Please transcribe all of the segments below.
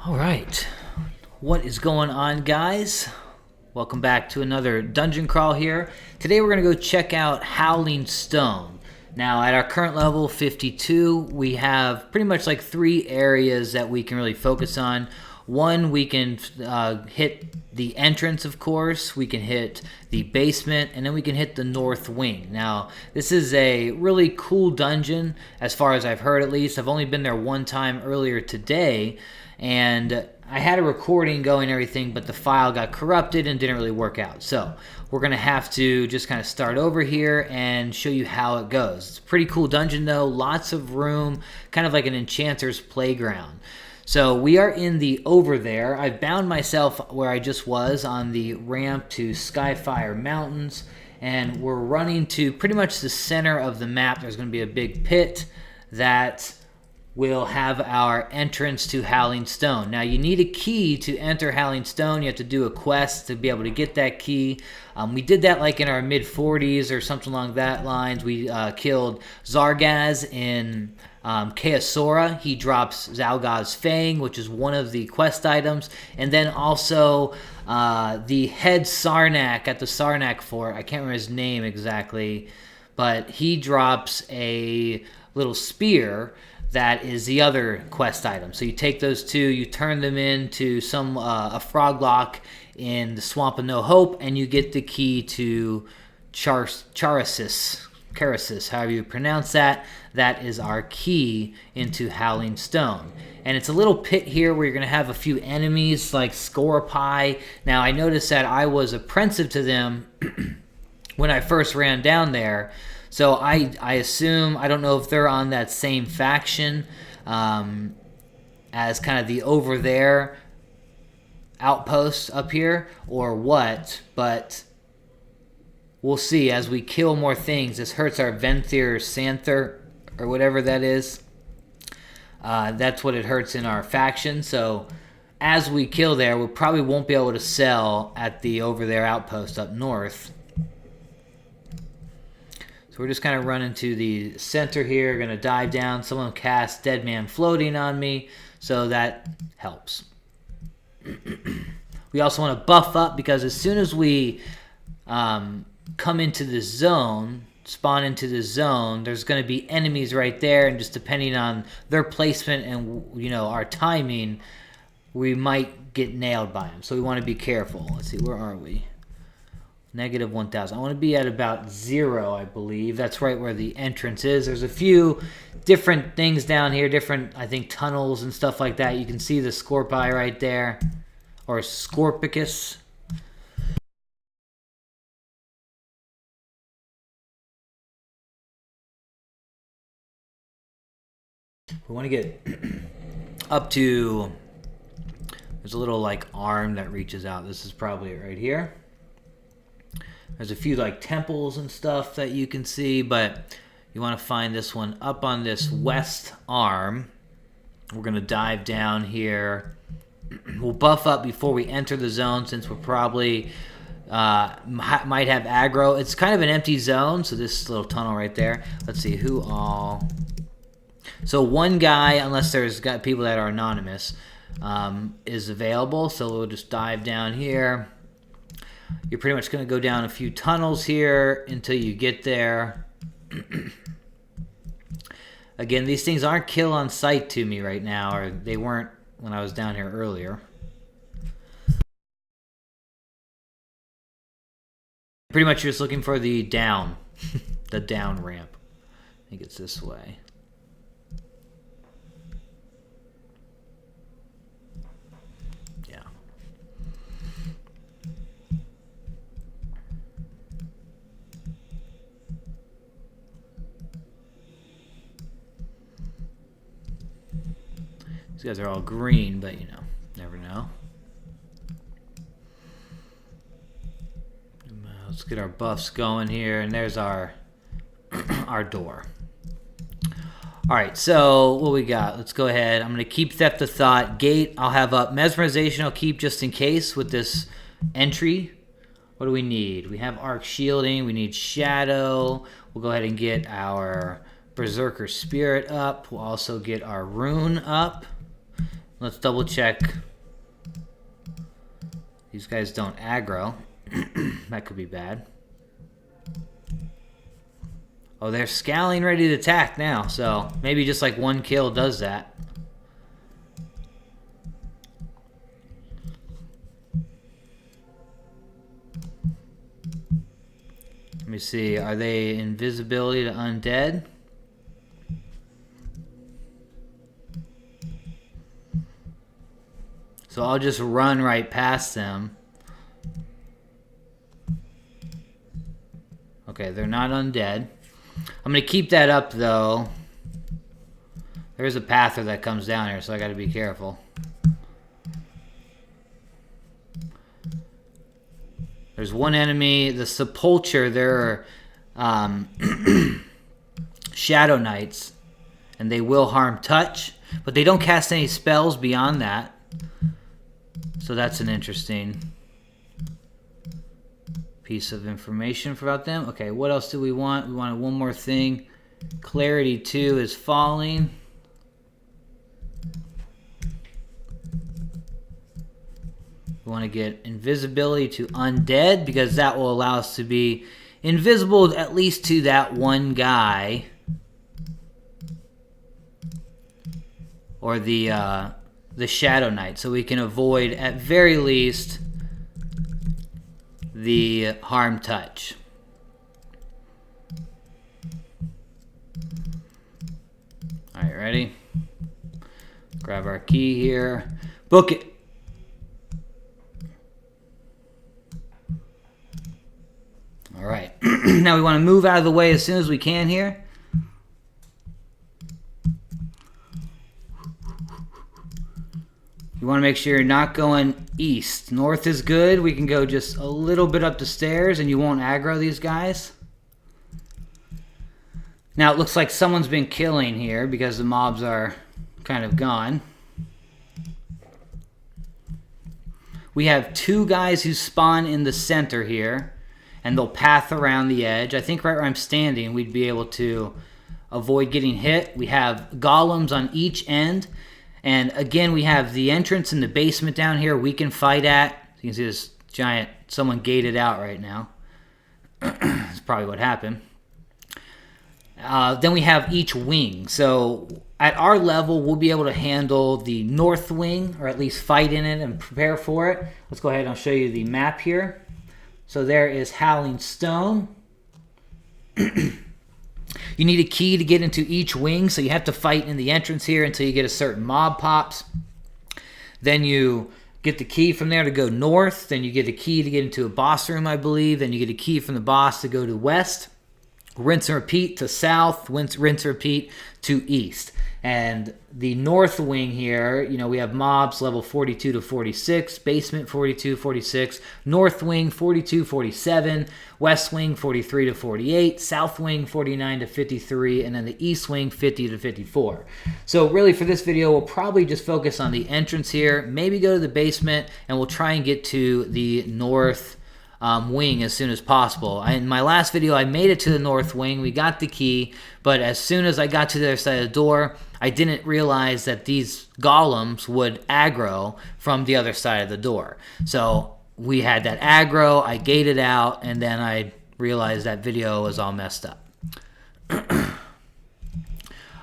All right, what is going on, guys? Welcome back to another dungeon crawl here. Today we're going to go check out Howling Stone. Now, at our current level, 52, we have pretty much like 3 areas that we can really focus on. One, we can hit the entrance, of course. We can hit the basement, and then we can hit the north wing. Now, this is a really cool dungeon, as far as I've heard at least. I've only been there one time earlier today, and I had a recording going and everything, but the file got corrupted and didn't really work out. So we're going to have to just kind of start over here and show you how it goes. It's a pretty cool dungeon, though. Lots of room, kind of like an enchanter's playground. So we are in the over there. I've bound myself where I just was on the ramp to Skyfire Mountains, and we're running to pretty much the center of the map. There's going to be a big pit that will have our entrance to Howling Stone. Now, you need a key to enter Howling Stone. You have to do a quest to be able to get that key. We did that like in our mid-40s or something along that lines. We killed Zargaz in Kaosora. He drops Zalgaz's Fang, which is one of the quest items. And then also the head Sarnak at the Sarnak Fort. I can't remember his name exactly, but he drops a little spear that is the other quest item. So you take those two, you turn them into a frog lock in the Swamp of No Hope, and you get the key to Charasis, however you pronounce that. That is our key into Howling Stone. And it's a little pit here where you're going to have a few enemies like Scorapi. Now, I noticed that I was apprehensive to them when I first ran down there. So I assume, I don't know if they're on that same faction as kind of the over there outpost up here or what, but we'll see as we kill more things. This hurts our Venthyr Santher or whatever that is. That's what it hurts in our faction. So as we kill there, we probably won't be able to sell at the over there outpost up north. So we're just kind of running to the center here. Going to dive down. Someone cast Dead Man Floating on me, so that helps. We also want to buff up because as soon as we come into the zone, spawn into the zone, there's going to be enemies right there, and just depending on their placement and our timing, we might get nailed by them. So we want to be careful. Let's see, where are we? Negative 1,000. I want to be at about 0, I believe. That's right where the entrance is. There's a few different things down here, different, I think, tunnels and stuff like that. You can see the Scorpi right there, or Scorpicus. We want to get up to, there's a little like arm that reaches out. This is probably it right here. There's a few like temples and stuff that you can see, but you want to find this one up on this west arm. We're going to dive down here. We'll buff up before we enter the zone since we're probably might have aggro. It's kind of an empty zone, so this little tunnel right there. Let's see who all. So one guy, unless there's got people that are anonymous, is available. So we'll just dive down here. You're pretty much going to go down a few tunnels here until you get there. Again, these things aren't kill on sight to me right now, or they weren't when I was down here earlier. Pretty much you're just looking for the down, the down ramp. I think it's this way. These guys are all green, but never know. Let's get our buffs going here, and there's our our door. All right, so what we got? Let's go ahead. I'm going to keep Theft of Thought. Gate, I'll have up. Mesmerization, I'll keep just in case with this entry. What do we need? We have Arc Shielding. We need Shadow. We'll go ahead and get our Berserker Spirit up. We'll also get our Rune up. Let's double check. These guys don't aggro. That could be bad. Oh, they're scowling, ready to attack now. So maybe just like one kill does that. Let me see. Are they invisibility to undead? So I'll just run right past them. Okay, they're not undead. I'm going to keep that up, though. There's a pather that comes down here, so I got to be careful. There's one enemy, the Sepulcher. They're Shadow Knights, and they will harm touch, but they don't cast any spells beyond that. So that's an interesting piece of information about them. Okay, what else do we want? We wanted one more thing. Clarity 2 is falling. We want to get invisibility to undead because that will allow us to be invisible at least to that one guy. Or the Shadow Knight. So we can avoid, at very least, the harm touch. Alright, ready? Grab our key here. Book it! Alright. Now we want to move out of the way as soon as we can here. You want to make sure you're not going east. North is good. We can go just a little bit up the stairs and you won't aggro these guys. Now it looks like someone's been killing here because the mobs are kind of gone. We have two guys who spawn in the center here and they'll path around the edge. I think right where I'm standing we'd be able to avoid getting hit. We have golems on each end. And again, we have the entrance in the basement down here we can fight at. You can see this giant, someone gated out right now. That's probably what happened. Then we have each wing. So at our level, we'll be able to handle the north wing, or at least fight in it and prepare for it. Let's go ahead and I'll show you the map here. So there is Howling Stone. You need a key to get into each wing, so you have to fight in the entrance here until you get a certain mob pops. Then you get the key from there to go north. Then you get a key to get into a boss room, I believe. Then you get a key from the boss to go to west. Rinse and repeat to south. Rinse and repeat to east. And the north wing here, you know, we have mobs level 42 to 46, basement 42, 46, north wing 42, 47, west wing 43 to 48, south wing 49 to 53, and then the east wing 50 to 54. So really for this video, we'll probably just focus on the entrance here, maybe go to the basement, and we'll try and get to the north wing as soon as possible. In my last video, I made it to the north wing. We got the key, but as soon as I got to the other side of the door, I didn't realize that these golems would aggro from the other side of the door. So we had that aggro, I gated out, and then I realized that video was all messed up.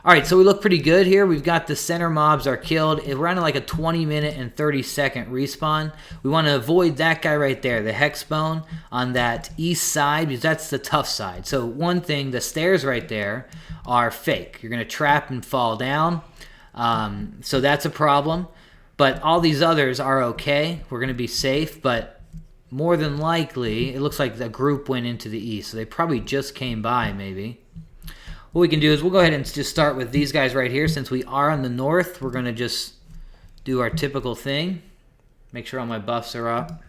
Alright, so we look pretty good here. We've got the center mobs are killed. We're on like a 20-minute and 30-second respawn. We want to avoid that guy right there, the hex bone on that east side, because that's the tough side. So one thing, the stairs right there are fake. You're going to trap and fall down. So that's a problem. But all these others are okay. We're going to be safe, but more than likely, it looks like the group went into the east. So they probably just came by, maybe. What we can do is we'll go ahead and just start with these guys right here. Since we are on the north, we're going to just do our typical thing. Make sure all my buffs are up.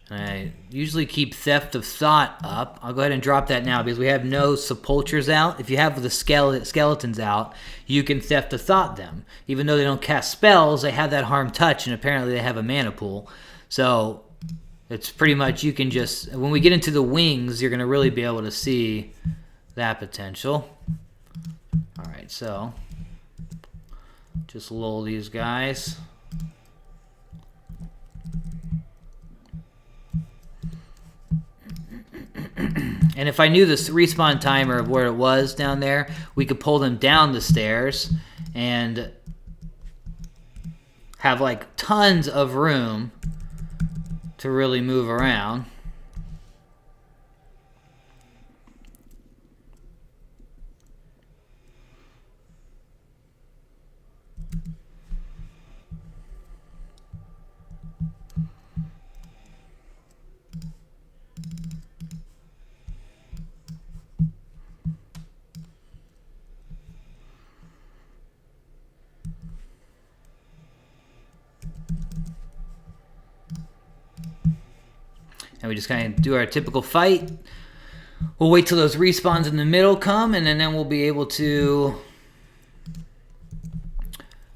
I usually keep Theft of Thought up. I'll go ahead and drop that now because we have no Sepulchers out. If you have the skeletons out, you can Theft of Thought them. Even though they don't cast spells, they have that harm touch, and apparently they have a mana pool. So it's pretty much, you can just, when we get into the wings, you're going to really be able to see that potential. Alright, so Just lull these guys. And if I knew the respawn timer of where it was down there, we could pull them down the stairs and have like tons of room to really move around. And we just kind of do our typical fight. We'll wait till those respawns in the middle come, and then we'll be able to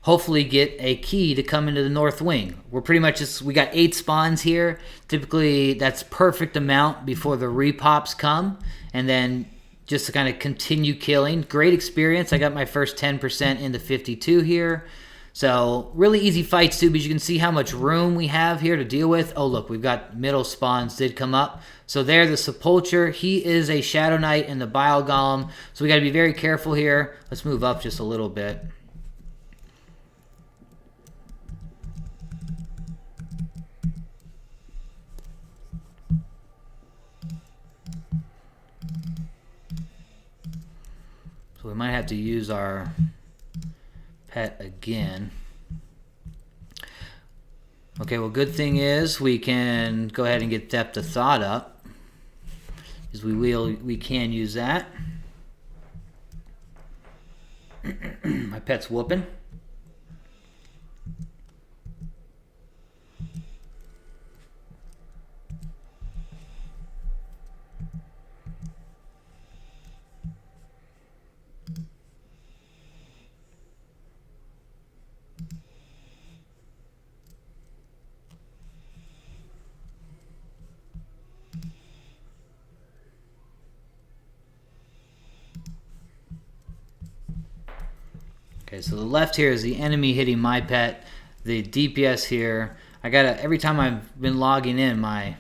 hopefully get a key to come into the north wing. We're pretty much just, we got 8 spawns here. Typically, that's perfect amount before the repops come. And then just to kind of continue killing. Great experience. I got my first 10% into 52 here. So really easy fights too, because you can see how much room we have here to deal with. Oh look, we've got middle spawns did come up. So there, the Sepulcher, he is a Shadow Knight and the Bile Golem. So we got to be very careful here. Let's move up just a little bit. So we might have to use our pet again. Okay, well, good thing is we can go ahead and get Depth of Thought up, because we can use that. My pet's whooping. Okay, so the left here is the enemy hitting my pet. The DPS here, I gotta, every time I've been logging in, my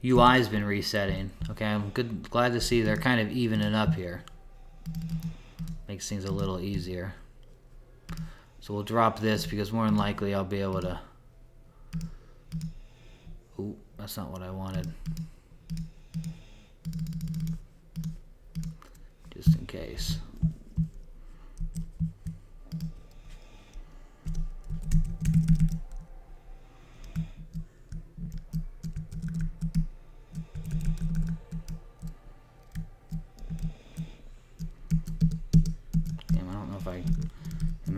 UI's been resetting. Okay, I'm glad to see they're kind of evening up here. Makes things a little easier. So we'll drop this because more than likely I'll be able to... Ooh, that's not what I wanted. Just in case.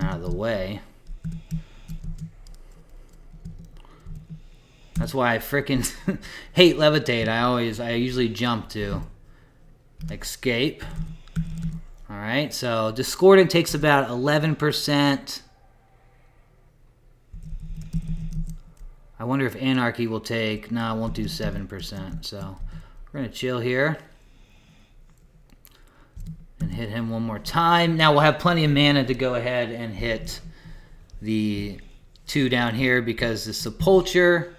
Out of the way. That's why I freaking hate levitate. I usually jump to escape. Alright, so Discordant takes about 11%. I wonder if Anarchy will take, no, it won't do 7%. So we're gonna chill here. And hit him one more time. Now we'll have plenty of mana to go ahead and hit the 2 down here, because the Sepulcher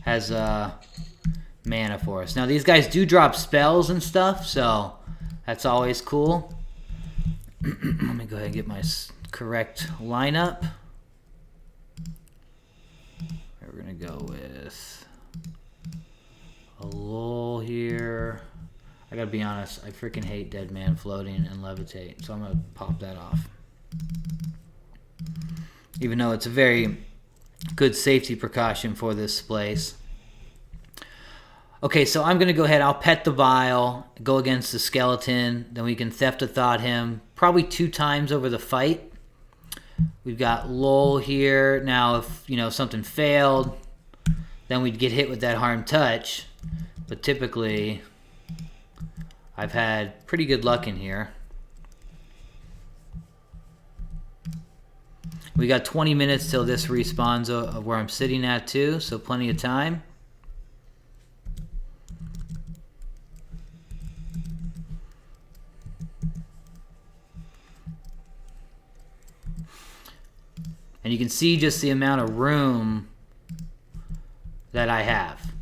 has mana for us. Now these guys do drop spells and stuff, so that's always cool. Let me go ahead and get my correct lineup. We're gonna go with a lull here. I gotta be honest, I freaking hate Dead Man Floating and Levitate, so I'm gonna pop that off. Even though it's a very good safety precaution for this place. Okay, so I'm gonna go ahead, I'll pet the Bile, go against the Skeleton, then we can Theft of Thought him, probably 2 times over the fight. We've got lull here. Now if something failed, then we'd get hit with that Harm Touch, but typically I've had pretty good luck in here. We got 20 minutes till this respawns of where I'm sitting at too, so plenty of time. And you can see just the amount of room that I have.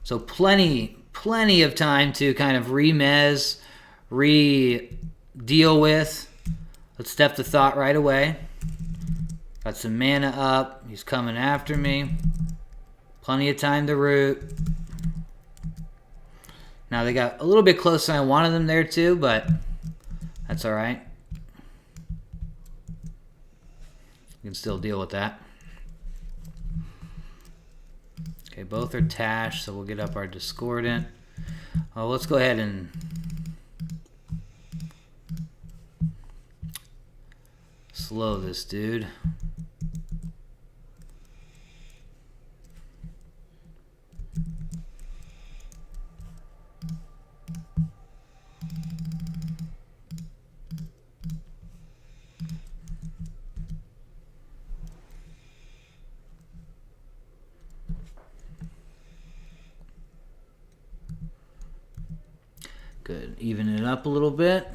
So plenty of time to kind of re-deal with. Let's step the thought right away. Got some mana up. He's coming after me. Plenty of time to root. Now they got a little bit closer than I wanted them there too, but that's all right. We can still deal with that. Okay, both are Tash, so we'll get up our Discordant. Oh, let's go ahead and slow this dude. Good. Even it up a little bit.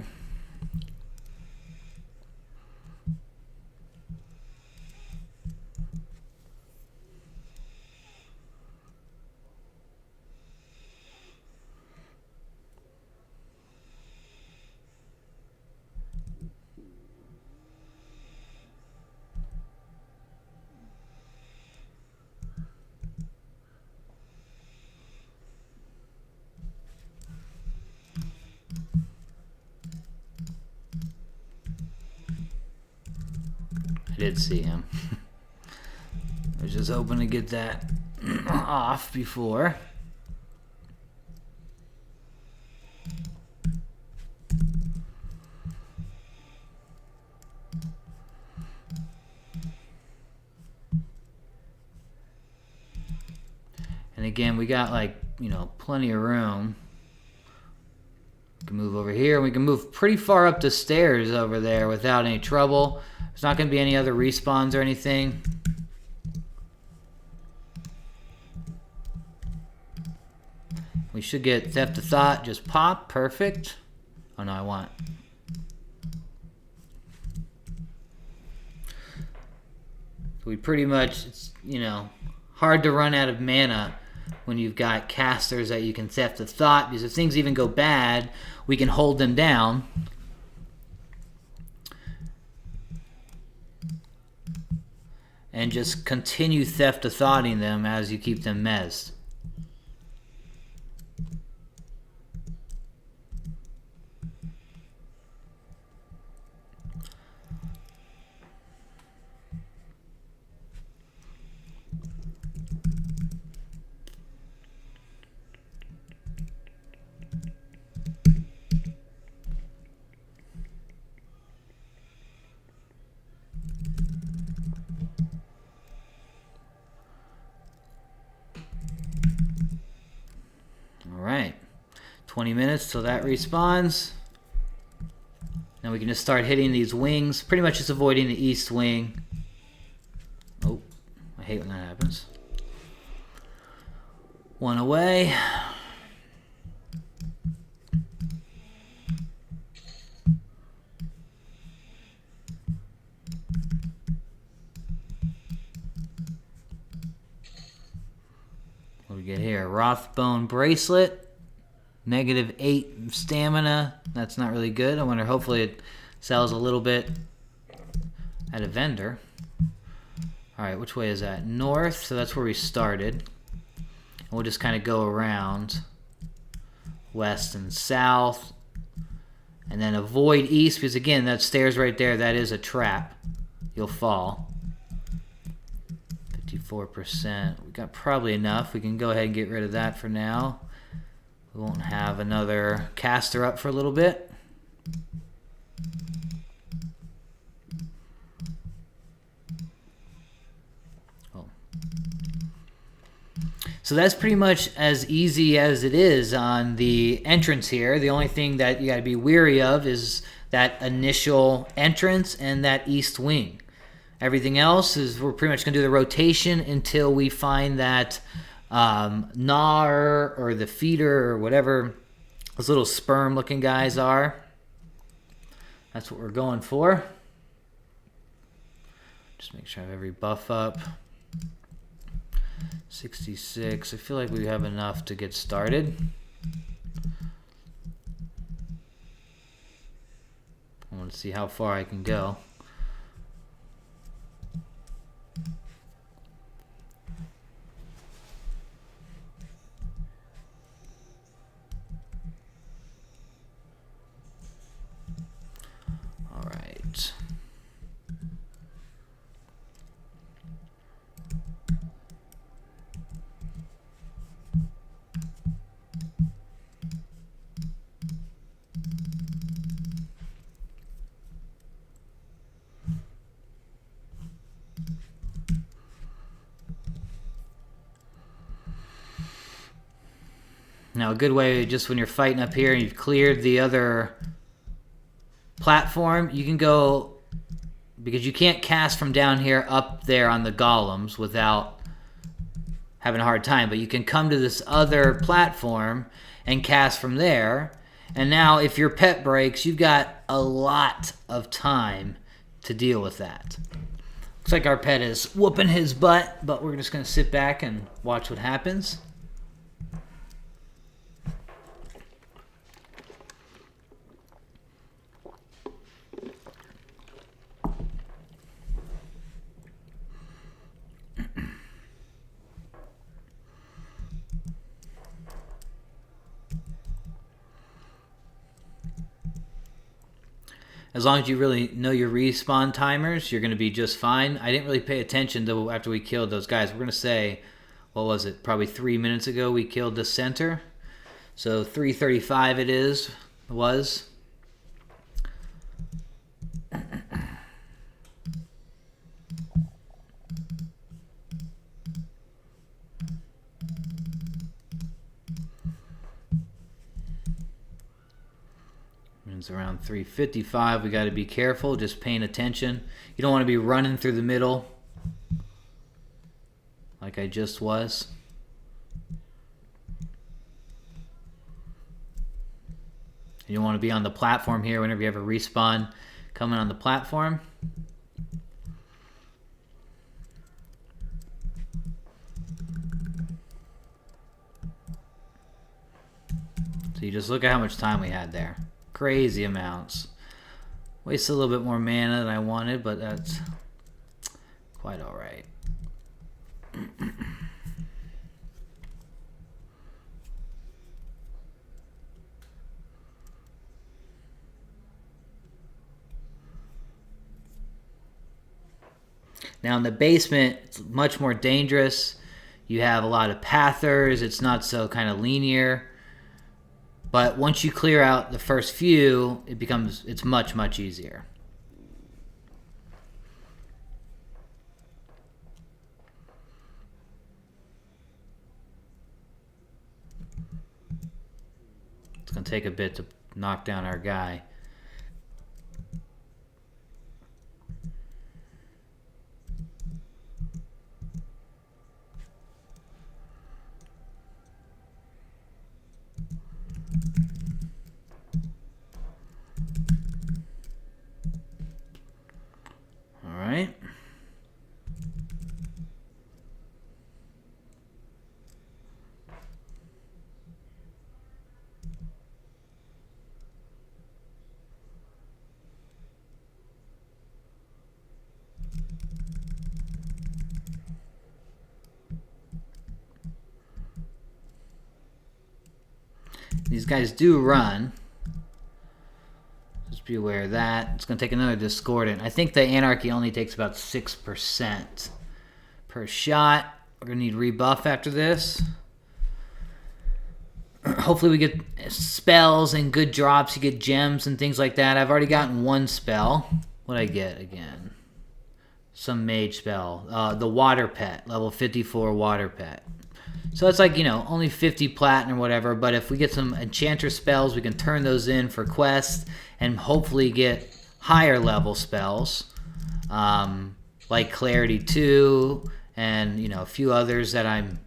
Did see him. I was just hoping to get that off before. And again, we got like, plenty of room. We can move over here. We can move pretty far up the stairs over there without any trouble. There's not going to be any other respawns or anything. We should get Theft of Thought, just pop, perfect. Oh no, I want. We pretty much, it's, hard to run out of mana when you've got casters that you can Theft of Thought, because if things even go bad, we can hold them down. And just continue Theft of Thoughting them as you keep them mezzed. Alright, 20 minutes till that respawns. Now we can just start hitting these wings, pretty much just avoiding the east wing. Oh, I hate when that happens. One away. What do we get here? Rothbone Bracelet. -8 stamina. That's not really good. I wonder, hopefully it sells a little bit at a vendor. Alright, which way is that? North, so that's where we started. And we'll just kind of go around west and south. And then avoid east, because again, that stairs right there, that is a trap. You'll fall. 54%. We got probably enough. We can go ahead and get rid of that for now. We won't have another caster up for a little bit. Oh. So that's pretty much as easy as it is on the entrance here. The only thing that you got to be weary of is that initial entrance and that east wing. Everything else is, we're pretty much going to do the rotation until we find that gnawer or the feeder or whatever those little sperm looking guys are. That's what we're going for. Just make sure I have every buff up. 66. I feel like we have enough to get started. I want to see how far I can go. All right. Now, a good way, just when you're fighting up here and you've cleared the other platform, you can go, because you can't cast from down here up there on the golems without having a hard time, but you can come to this other platform and cast from there. And now, if your pet breaks, you've got a lot of time to deal with that. Looks like our pet is whooping his butt, but we're just going to sit back and watch what happens. As long as you really know your respawn timers, you're going to be just fine. I didn't really pay attention to after we killed those guys. We're going to say, what was it? Probably 3 minutes ago we killed the center. So 3:35 it was. It's around 3:55. We got to be careful, just paying attention. You don't want to be running through the middle like I just was. You don't want to be on the platform here whenever you have a respawn coming on the platform. So you just look at how much time we had there. Crazy amounts. Wasted a little bit more mana than I wanted, but that's quite all right. Now in the basement, it's much more dangerous. You have a lot of pathers. It's not so kind of linear. But once you clear out the first few, it's much, much easier. It's going to take a bit to knock down our guy. Right. These guys do run. Just be aware of that. It's going to take another Discordant. I think the Anarchy only takes about 6% per shot. We're going to need rebuff after this. Hopefully we get spells and good drops. You get gems and things like that. I've already gotten one spell. What did I get again? Some mage spell. The Water Pet. Level 54 Water Pet. So it's like, only 50 platinum or whatever, but if we get some Enchanter spells, we can turn those in for quests and hopefully get higher level spells, like Clarity 2 and, a few others that I'm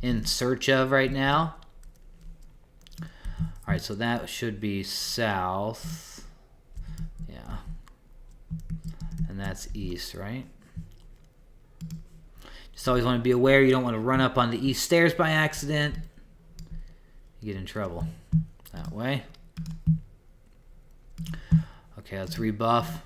in search of right now. All right, so that should be south. Yeah. And that's east, right? Just always want to be aware you don't want to run up on the east stairs by accident. You get in trouble that way. Okay, let's rebuff.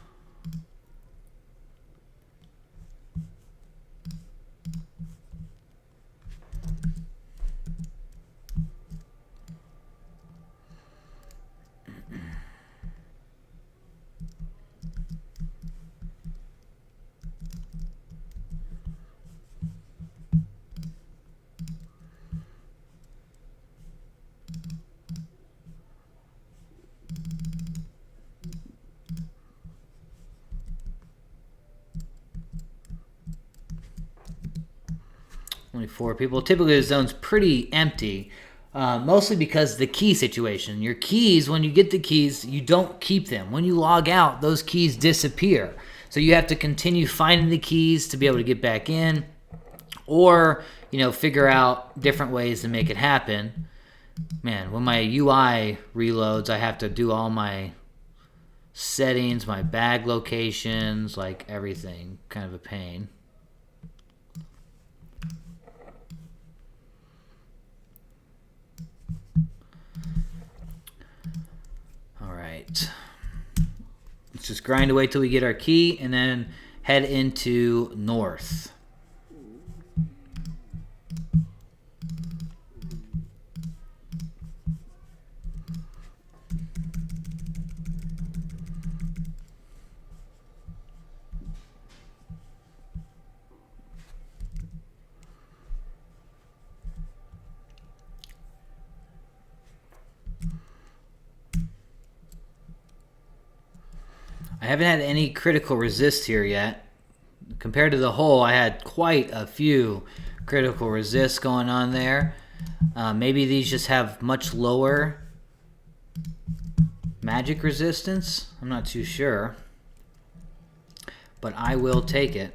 Only 4 people. Typically, the zone's pretty empty, mostly because the key situation. Your keys, when you get the keys, you don't keep them. When you log out, those keys disappear. So you have to continue finding the keys to be able to get back in, or figure out different ways to make it happen. Man, when my UI reloads, I have to do all my settings, my bag locations, like everything. Kind of a pain. Let's just grind away till we get our key and then head into north. I haven't had any critical resist here yet. Compared to the hole, I had quite a few critical resists going on there. Maybe these just have much lower magic resistance. I'm not too sure. But I will take it.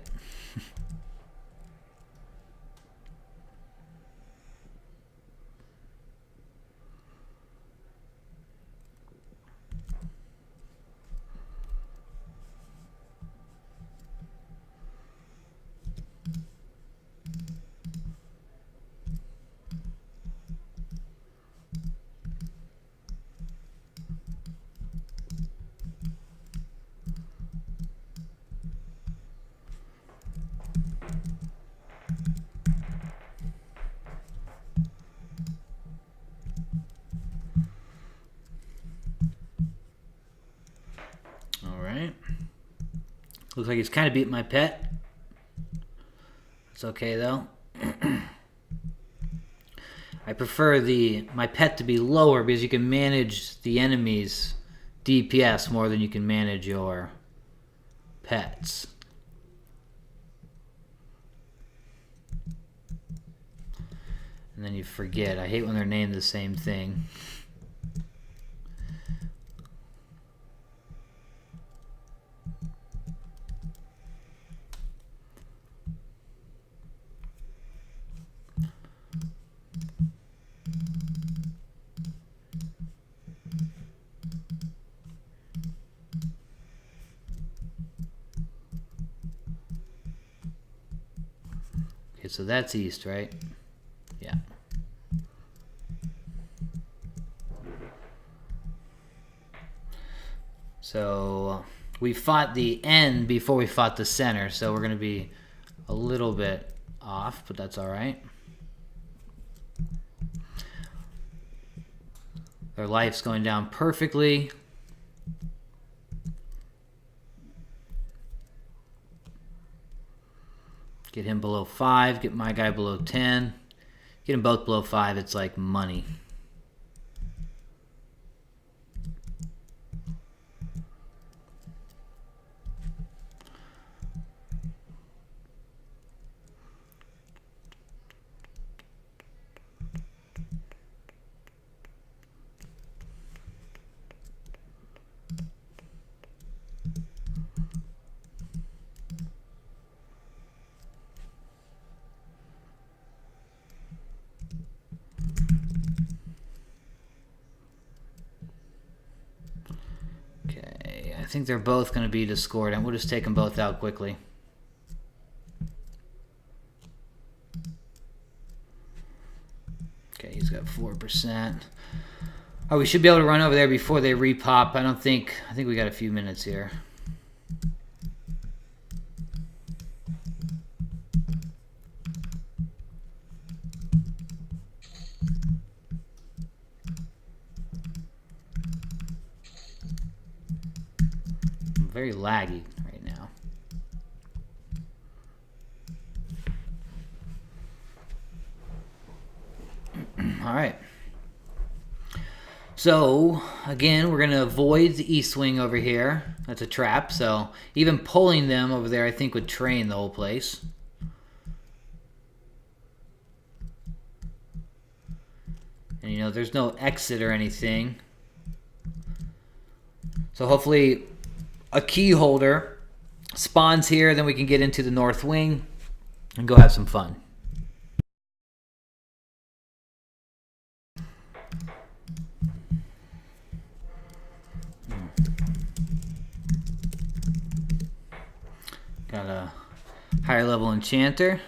Looks like he's kind of beat my pet. It's okay though. I prefer my pet to be lower because you can manage the enemy's DPS more than you can manage your pets. And then you forget. I hate when they're named the same thing. Okay, so that's east, right? Yeah. So we fought the end before we fought the center, so we're going to be a little bit off, but that's all right. Their life's going down perfectly. Get him below 5, get my guy below 10. Get them both below 5, it's like money. I think they're both going to be discordant. We'll just take them both out quickly. 4%. Oh, we should be able to run over there before they repop. I think we got a few minutes here. I'm very laggy right now. All right. So, again, we're going to avoid the east wing over here. That's a trap, so even pulling them over there, I think, would train the whole place. And, you know, there's no exit or anything. So hopefully a key holder spawns here, then we can get into the north wing and go have some fun. Got a higher level Enchanter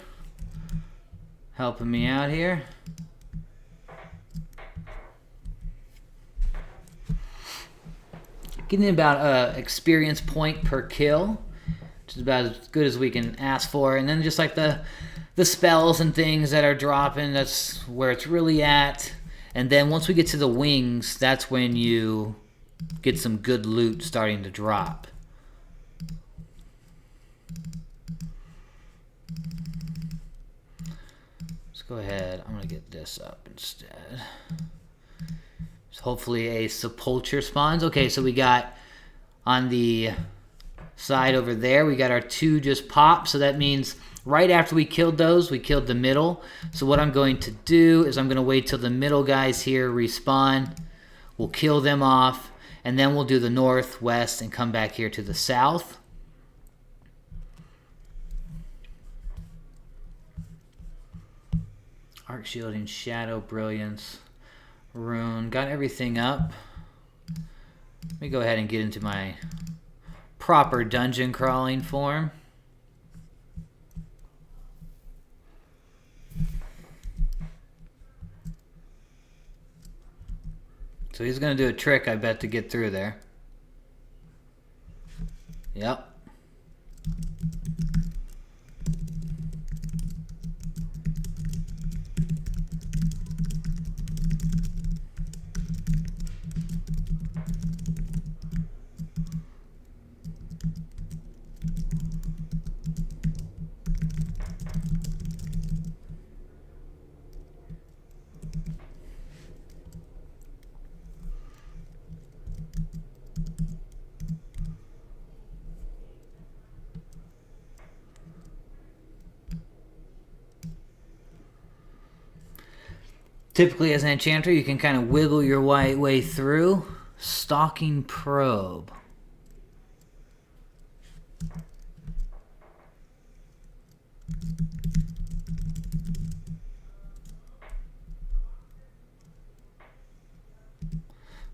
helping me out here. Getting about experience point per kill, which is about as good as we can ask for. And then just like the spells and things that are dropping, that's where it's really at. And then once we get to the wings, that's when you get some good loot starting to drop. Go ahead, I'm gonna get this up instead. So hopefully a sepulcher spawns. Okay, so we got on the side over there, we got our 2 just pop. So that means right after we killed those, we killed the middle. So what I'm going to do is I'm gonna wait till the middle guys here respawn. We'll kill them off, and then we'll do the north, west, and come back here to the south. Arc Shielding, Shadow, Brilliance, Rune. Got everything up. Let me go ahead and get into my proper dungeon crawling form. So he's going to do a trick, I bet, to get through there. Yep. Typically, as an enchanter, you can kind of wiggle your way through. Stalking Probe.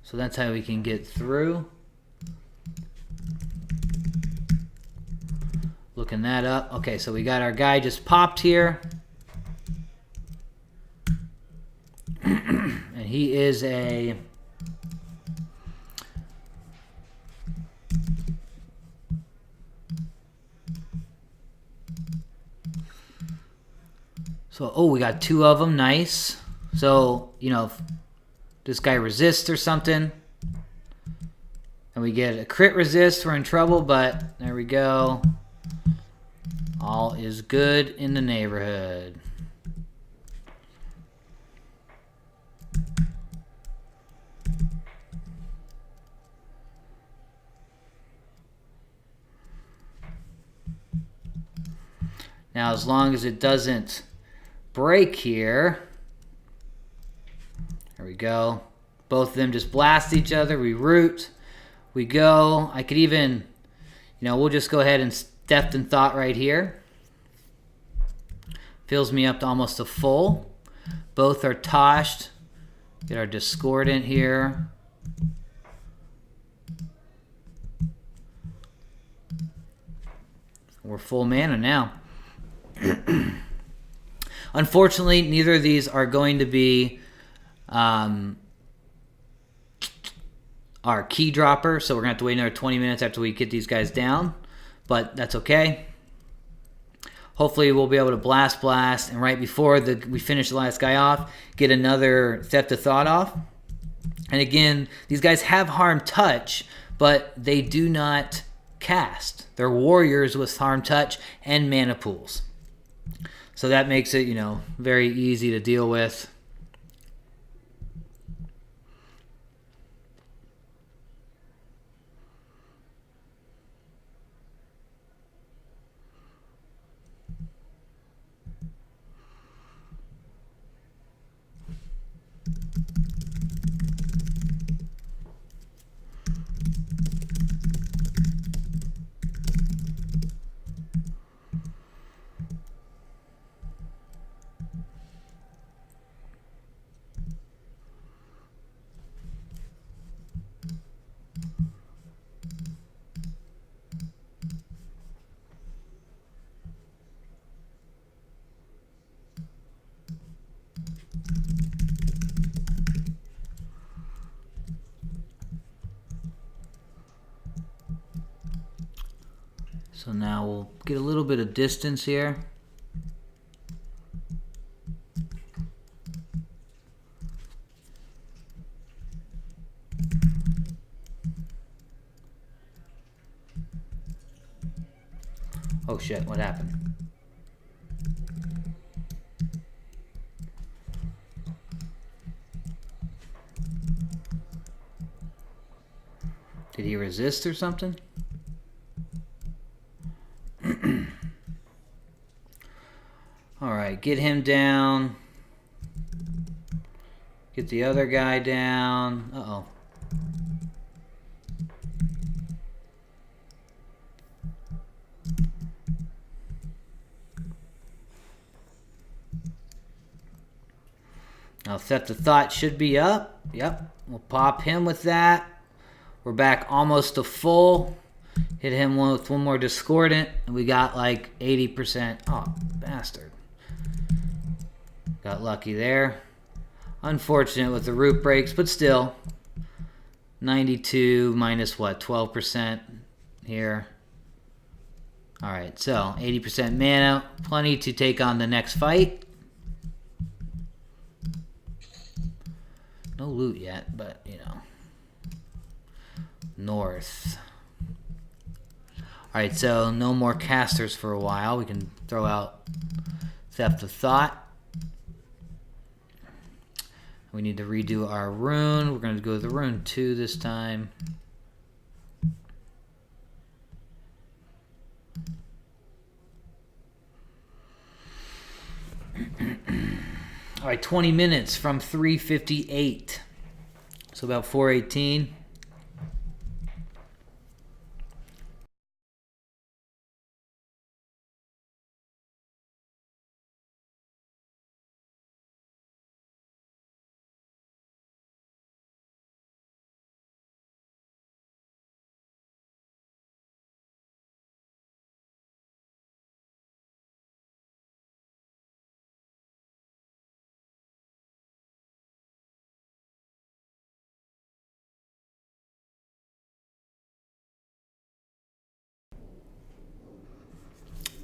So that's how we can get through. Looking that up. Okay, so we got our guy just popped here. And he is a... So, oh, we got 2 of them. Nice. So, you know, if this guy resists or something, and we get a crit resist, we're in trouble, but there we go. All is good in the neighborhood. Now, as long as it doesn't break here, there we go. Both of them just blast each other. We root. We go. I could even, you know, we'll just go ahead and Depth and Thought right here. Fills me up to almost a full. Both are toshed. Get our Discordant here. We're full mana now. Unfortunately, neither of these are going to be our key dropper, so we're going to have to wait another 20 minutes after we get these guys down, but that's okay. Hopefully we'll be able to blast, and right before we finish the last guy off, get another Theft of Thought off. And again, these guys have Harm Touch, but they do not cast. They're warriors with Harm Touch and mana pools. So that makes it, very easy to deal with. So now we'll get a little bit of distance here. Oh shit, what happened? Did he resist or something? Alright, get him down. Get the other guy down. Uh-oh. Now Theft of Thought should be up. Yep, we'll pop him with that. We're back almost to full. Hit him with one more Discordant, and we got like 80%. Oh, bastard. Got lucky there. Unfortunate with the root breaks, but still. 92 minus what? 12% here. Alright, so 80% mana. Plenty to take on the next fight. No loot yet, but, North. Alright, so no more casters for a while. We can throw out Theft of Thought. We need to redo our rune. We're going to go to the rune 2 this time. All right, 20 minutes from 3:58. So about 4:18.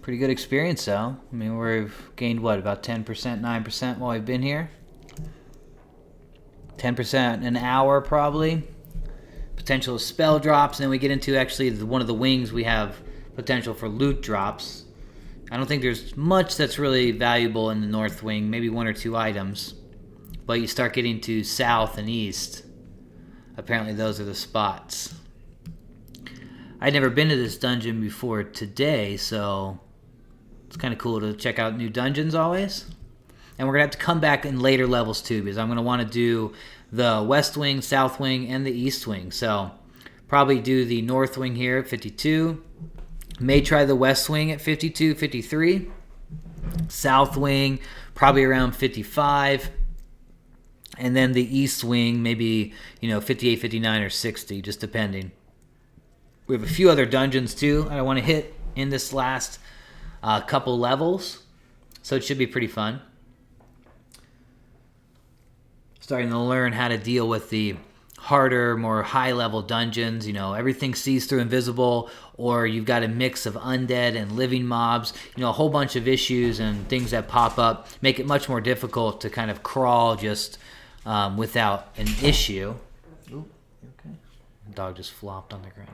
Pretty good experience, though. I mean, we've gained, what, about 10%, 9% while we've been here? 10% an hour, probably. Potential spell drops, and then we get into, actually, one of the wings we have potential for loot drops. I don't think there's much that's really valuable in the north wing, maybe 1 or 2 items. But you start getting to south and east. Apparently those are the spots. I'd never been to this dungeon before today, so it's kind of cool to check out new dungeons always. And we're going to have to come back in later levels too, because I'm going to want to do the west wing, south wing, and the east wing. So probably do the north wing here at 52. May try the west wing at 52, 53. South wing probably around 55. And then the east wing maybe, 58, 59, or 60, just depending. We have a few other dungeons too I want to hit in this last couple levels, so it should be pretty fun. starting to learn how to deal with the harder, more high-level dungeons. You know, everything sees through invisible, or you've got a mix of undead and living mobs. You know, a whole bunch of issues and things that pop up make it much more difficult to kind of crawl just without an issue. Ooh, you okay? The dog just flopped on the ground.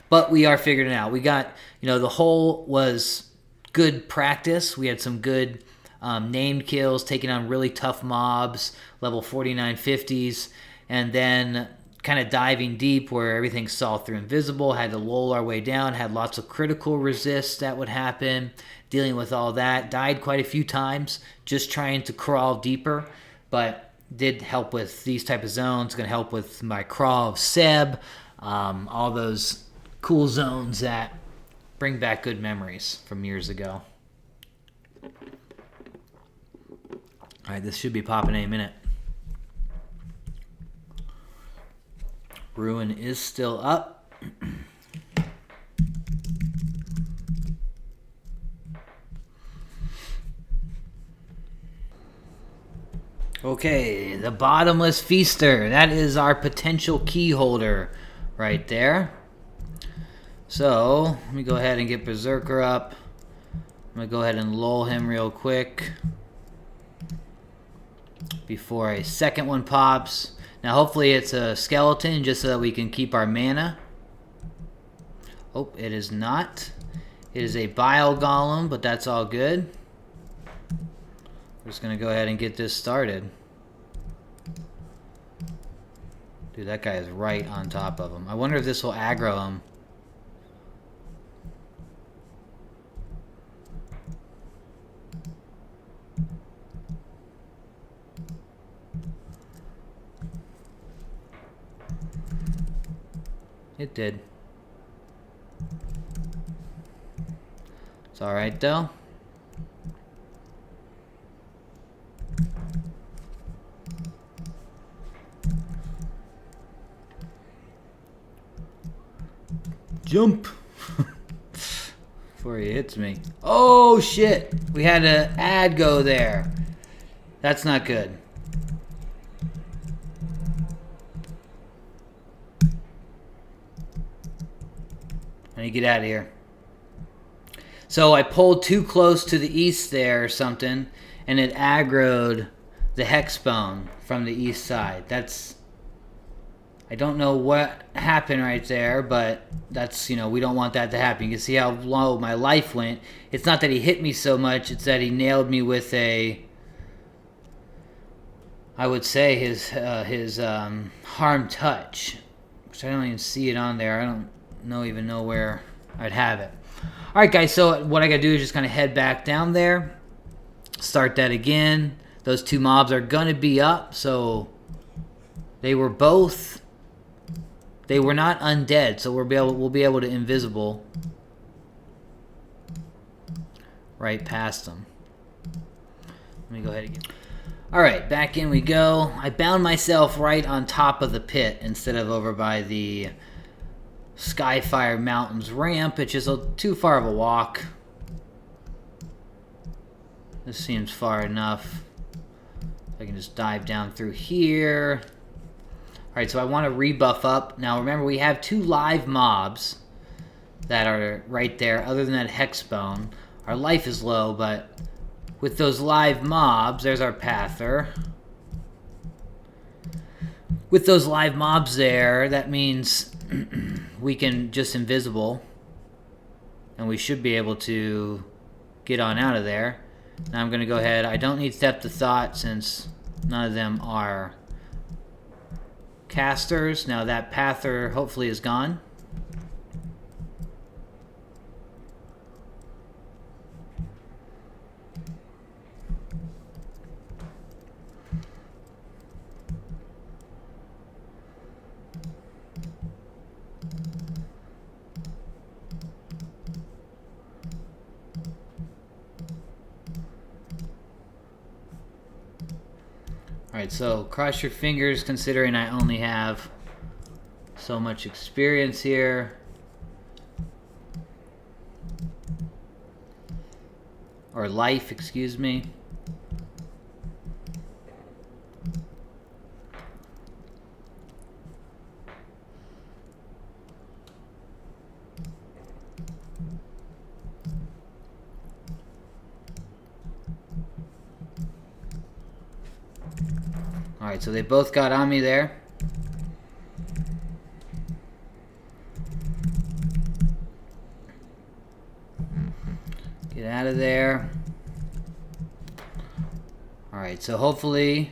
But we are figuring it out. We got, you know, the hole was good practice. We had some good named kills, taking on really tough mobs, level 49 50s, and then kind of diving deep where everything saw through invisible, had to lull our way down, had lots of critical resists that would happen, dealing with all that. Died quite a few times just trying to crawl deeper, but did help with these type of zones. Going to help with my crawl of Seb, all those cool zones that bring back good memories from years ago. All right, this should be popping any minute. Ruin is still up. Okay, the Bottomless Feaster. That is our potential key holder right there. So, let me go ahead and get Berserker up. I'm going to go ahead and lull him real quick before a second one pops. Now, hopefully it's a skeleton just so that we can keep our mana. Oh, it is not. It is a Bile Golem, but that's all good. We're just going to go ahead and get this started. Dude, that guy is right on top of him. I wonder if this will aggro him. It did. It's alright though. Jump! Before he hits me. Oh shit! We had an ad go there. That's not good. I need to get out of here. So I pulled too close to the east there or something, and it aggroed the Hexbone from the east side. That's... I don't know what happened right there, but that's, you know, we don't want that to happen. You can see how low my life went. It's not that he hit me so much, it's that he nailed me with a... I would say his harm touch. Which I don't even see it on there. I don't even know where I'd have it. Alright guys, so what I gotta do is just kind of head back down there. Start that again. Those two mobs are gonna be up, so they were both... They were not undead, so we'll be able to invisible right past them. Let me go ahead again. Alright, back in we go. I bound myself right on top of the pit instead of over by the Skyfire Mountains ramp. It's just too far of a walk. This seems far enough. I can just dive down through here. Alright, so I want to rebuff up. Now remember, we have two live mobs that are right there, other than that Hexbone. Our life is low, but with those live mobs, there's our Pather. With those live mobs there, that means we can just invisible. And we should be able to get on out of there. Now I'm going to go ahead. I don't need Step to Thought since none of them are casters. Now that Pather hopefully is gone. Alright, so cross your fingers considering I only have so much experience here. Or life, excuse me. Alright, so they both got on me there. Get out of there. Alright, so hopefully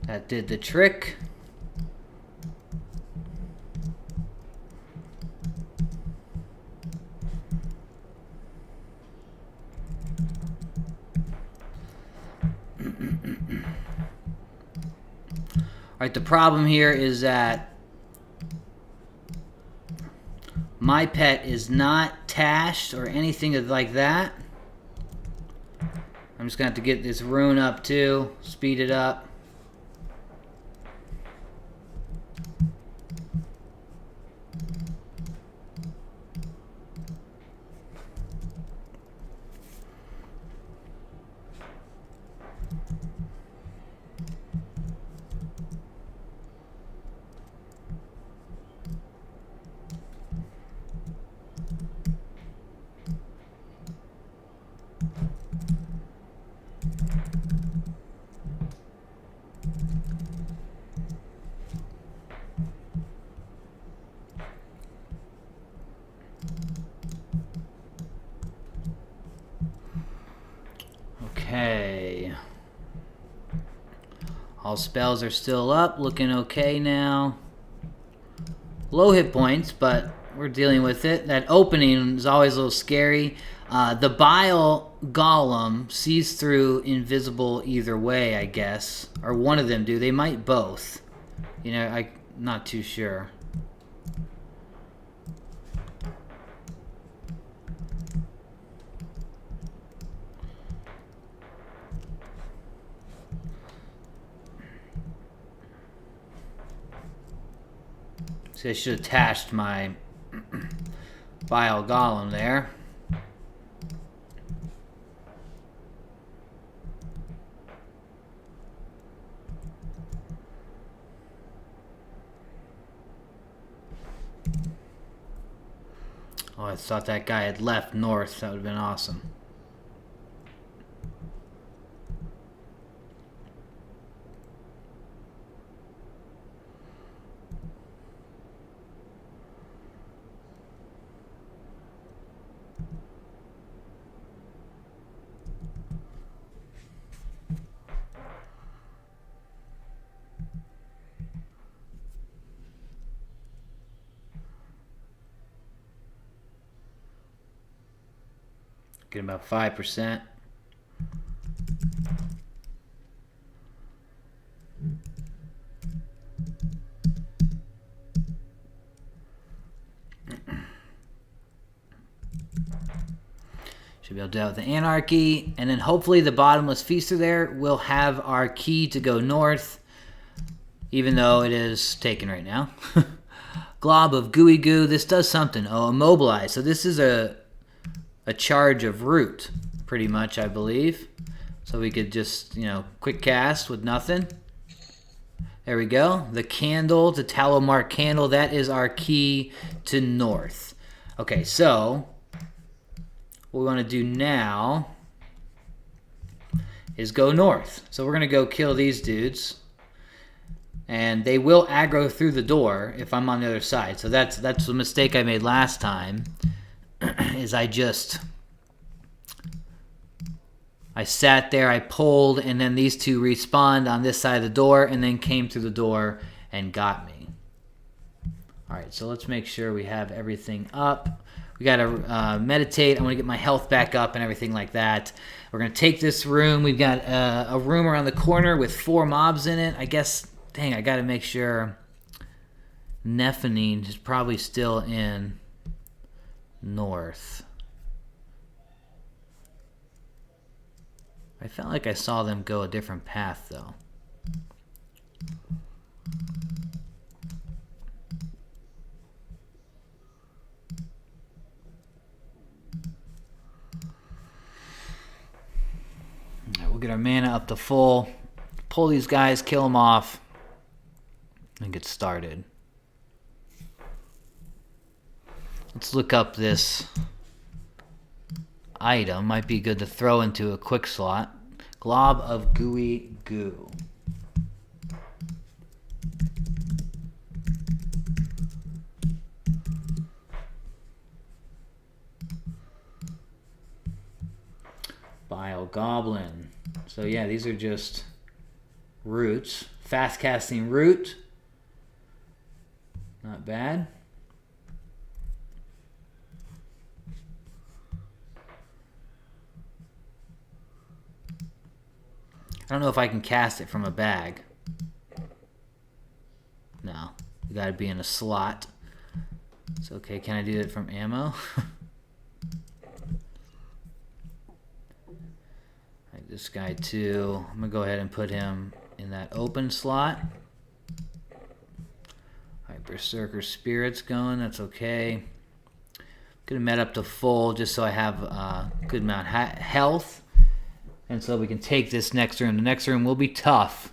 that did the trick. Alright, the problem here is that my pet is not tashed or anything like that. I'm just going to have to get this rune up too, speed it up. Okay. All spells are still up, looking okay now. Low hit points, but we're dealing with it. That opening is always a little scary. The Bile Golem sees through invisible either way, I guess. Or one of them do. They might both. You know, I'm not too sure. See, I should have attached my Bile Golem there. Oh, I thought that guy had left north. That would have been awesome. Get about 5%. Should be able to do that with the Anarchy. And then hopefully the Bottomless Feaster there will have our key to go north, even though it is taken right now. Glob of Gooey Goo. This does something. Oh, Immobilize. So this is a charge of root, pretty much, I believe. So we could just, you know, quick cast with nothing. There we go. The candle, the tallow mark candle, that is our key to north. Okay, so what we want to do now is go north. So we're going to go kill these dudes. And they will aggro through the door if I'm on the other side. So that's the mistake I made last time. Is I sat there, I pulled, and then these two respawned on this side of the door and then came through the door and got me. Alright, so let's make sure we have everything up. We gotta meditate. I want to get my health back up and everything like that. We're gonna take this room. We've got a room around the corner with 4 mobs in it. I guess, dang, I gotta make sure Nephenine is probably still in north. I felt like I saw them go a different path, though. All right, we'll get our mana up to full, pull these guys, kill them off, and get started. Let's look up this item. Might be good to throw into a quick slot. Glob of gooey goo. Bile Goblin. So yeah, these are just roots. Fast casting root. Not bad. I don't know if I can cast it from a bag. No, you gotta be in a slot. It's okay, can I do it from ammo? Right, this guy too, I'm gonna go ahead and put him in that open slot. Alright, Berserker Spirit's going, that's okay. Gonna met up to full just so I have a good amount of health. And so we can take this next room. The next room will be tough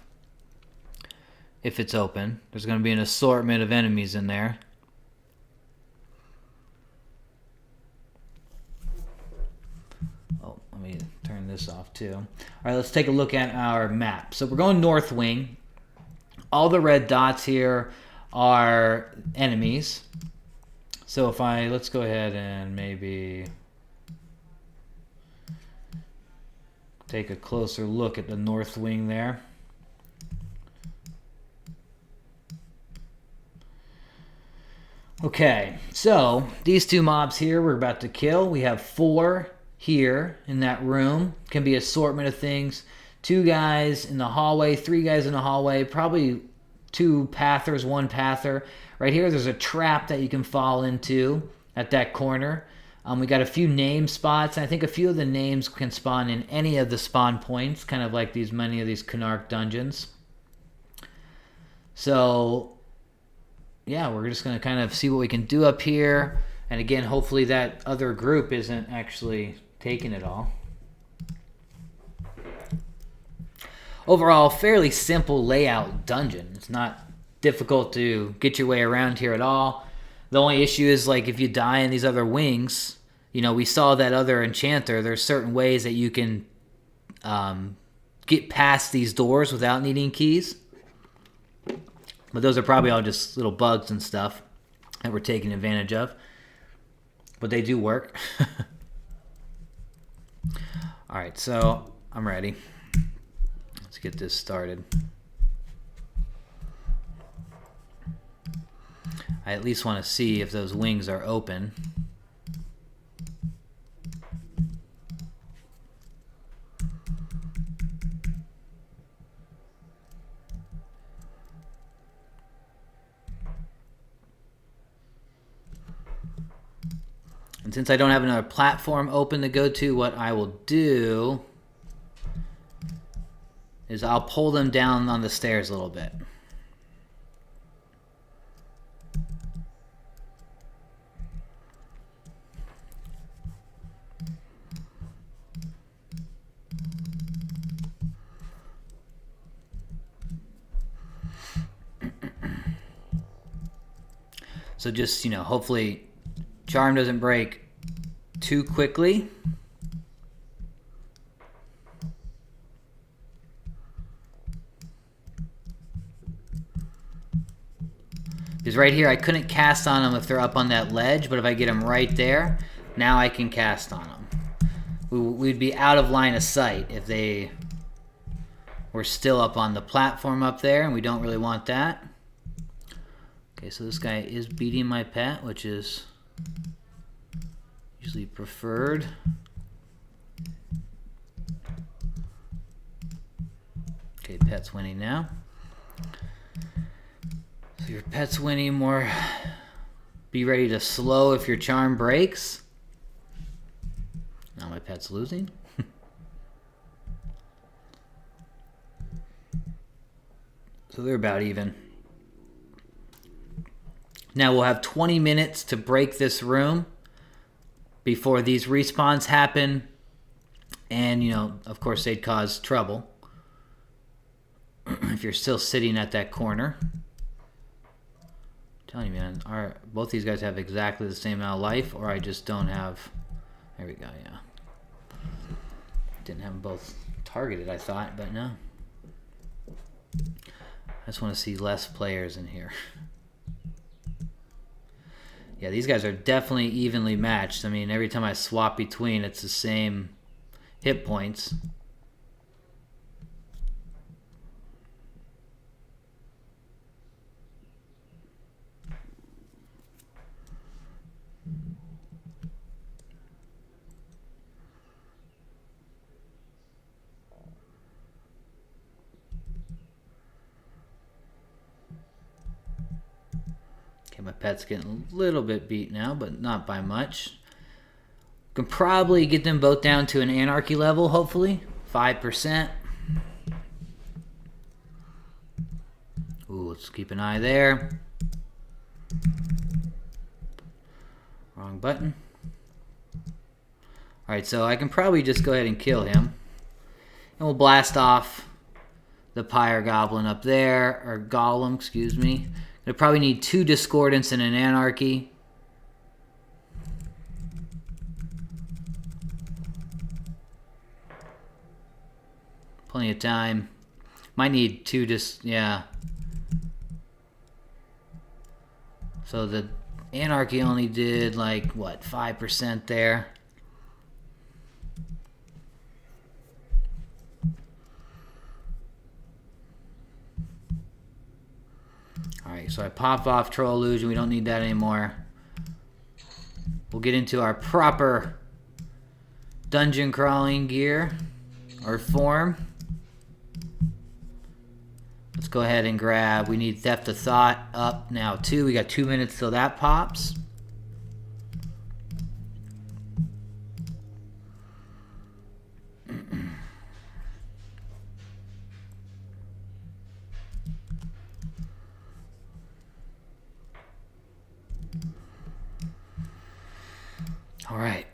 if it's open. There's going to be an assortment of enemies in there. Oh, let me turn this off too. All right, let's take a look at our map. So we're going North Wing. All the red dots here are enemies. So if let's go ahead and maybe take a closer look at the North Wing there. Okay, so these two mobs here we're about to kill. We have 4 here in that room. Can be assortment of things. 2 guys in the hallway, 3 guys in the hallway, probably 2 pathers, 1 pather. Right here there's a trap that you can fall into at that corner. We got a few name spots, and I think a few of the names can spawn in any of the spawn points, kind of like many of these Canark dungeons. So, yeah, we're just going to kind of see what we can do up here. And again, hopefully that other group isn't actually taking it all. Overall, fairly simple layout dungeon. It's not difficult to get your way around here at all. The only issue is, like, if you die in these other wings, you know, we saw that other Enchanter. There's certain ways that you can get past these doors without needing keys. But those are probably all just little bugs and stuff that we're taking advantage of. But they do work. Alright, so I'm ready. Let's get this started. I at least want to see if those wings are open. And since I don't have another platform open to go to, what I will do is I'll pull them down on the stairs a little bit. So just, you know, hopefully charm doesn't break too quickly. Because right here I couldn't cast on them if they're up on that ledge, but if I get them right there, now I can cast on them. We'd be out of line of sight if they were still up on the platform up there, and we don't really want that. Okay, so this guy is beating my pet, which is usually preferred. Okay, pet's winning now. So your pet's winning more. Be ready to slow if your charm breaks. Now my pet's losing. So they're about even. Now we'll have 20 minutes to break this room before these respawns happen. And, you know, of course they'd cause trouble if you're still sitting at that corner. I'm telling you, man, both these guys have exactly the same amount of life, or I just don't have... There we go, yeah. Didn't have them both targeted, I thought, but no. I just want to see less players in here. Yeah, these guys are definitely evenly matched. I mean, every time I swap between, it's the same hit points. Okay, my pet's getting a little bit beat now, but not by much. Can probably get them both down to an anarchy level, hopefully. 5%. Ooh, let's keep an eye there. Wrong button. Alright, so I can probably just go ahead and kill him. And we'll blast off the Pyre Goblin up there, or Golem, excuse me. Gonna probably need 2 Discordants and an Anarchy. Plenty of time. Might need 2 yeah. So the Anarchy only did like, what, 5% there. Alright, so I pop off Troll Illusion. We don't need that anymore. We'll get into our proper dungeon crawling gear or form. Let's go ahead and grab, we need Theft of Thought up now too. We got 2 minutes till that pops. All right,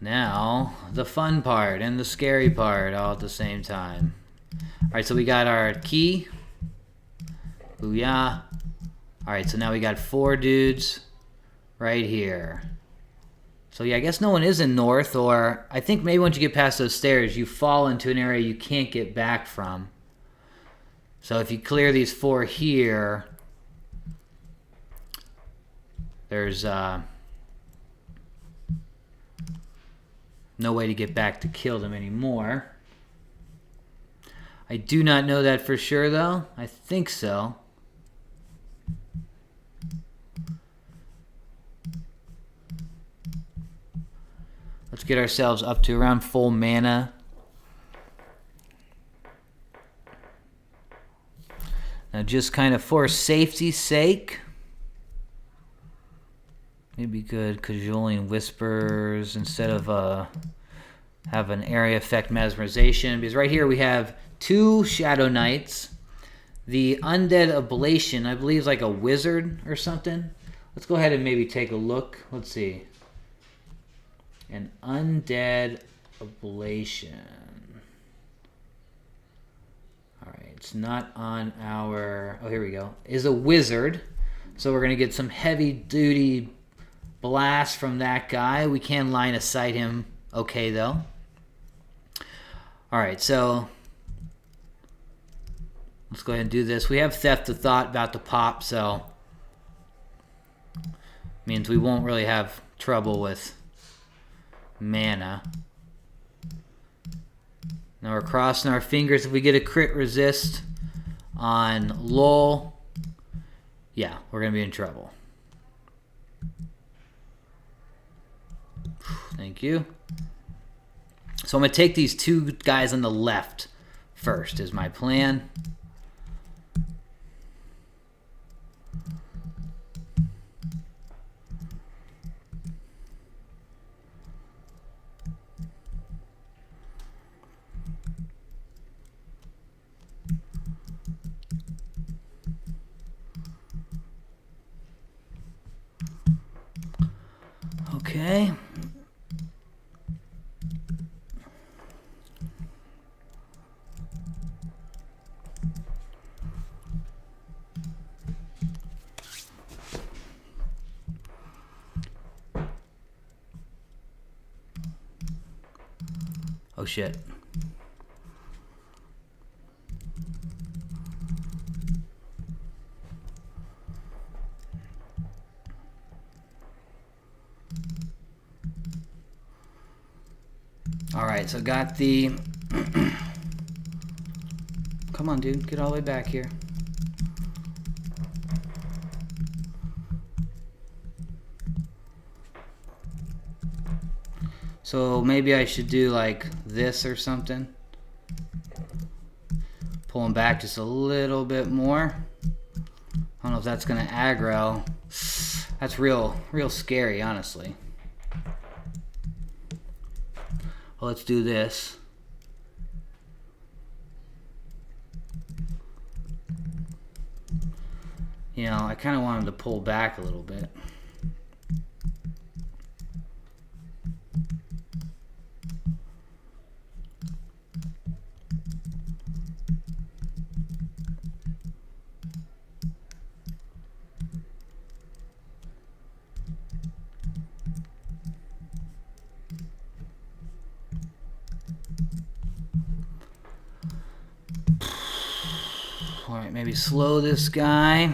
now the fun part and the scary part all at the same time. All right, so we got our key. Booyah. All right, so now we got 4 dudes right here. So yeah, I guess no one is in north, or I think maybe once you get past those stairs, you fall into an area you can't get back from. So if you clear these 4 here, there's no way to get back to kill them anymore. I do not know that for sure, though. I think so. Let's get ourselves up to around full mana. Now, just kind of for safety's sake, maybe good cajoling whispers instead of have an area effect mesmerization, because right here we have 2 Shadow Knights. The Undead Ablation, I believe, is like a wizard or something. Let's go ahead and maybe take a look. Let's see. An Undead Ablation. Alright, it's not on our... Oh, here we go. Is a wizard. So we're going to get some heavy-duty blast from that guy. We can line of sight him okay, though. Alright, so let's go ahead and do this. We have Theft of Thought about to pop, so means we won't really have trouble with mana. Now we're crossing our fingers. If we get a crit resist on Lol, yeah, we're going to be in trouble. Thank you. So I'm going to take these 2 guys on the left first is my plan. Okay. Oh shit. Alright, so got the... Come on, dude. Get all the way back here. So maybe I should do like this or something. Pull him back just a little bit more. I don't know if that's going to aggro. That's real scary, honestly. Well, let's do this. You know, I kind of want him to pull back a little bit. Alright, maybe slow this guy.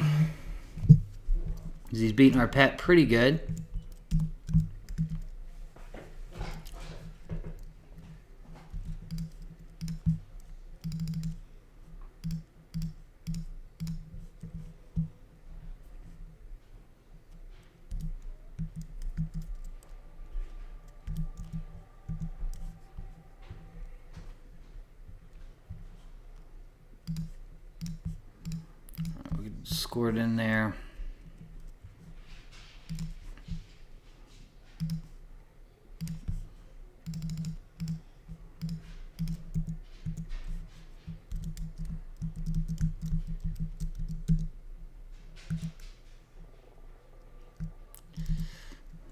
He's beating our pet pretty good. Score it in there.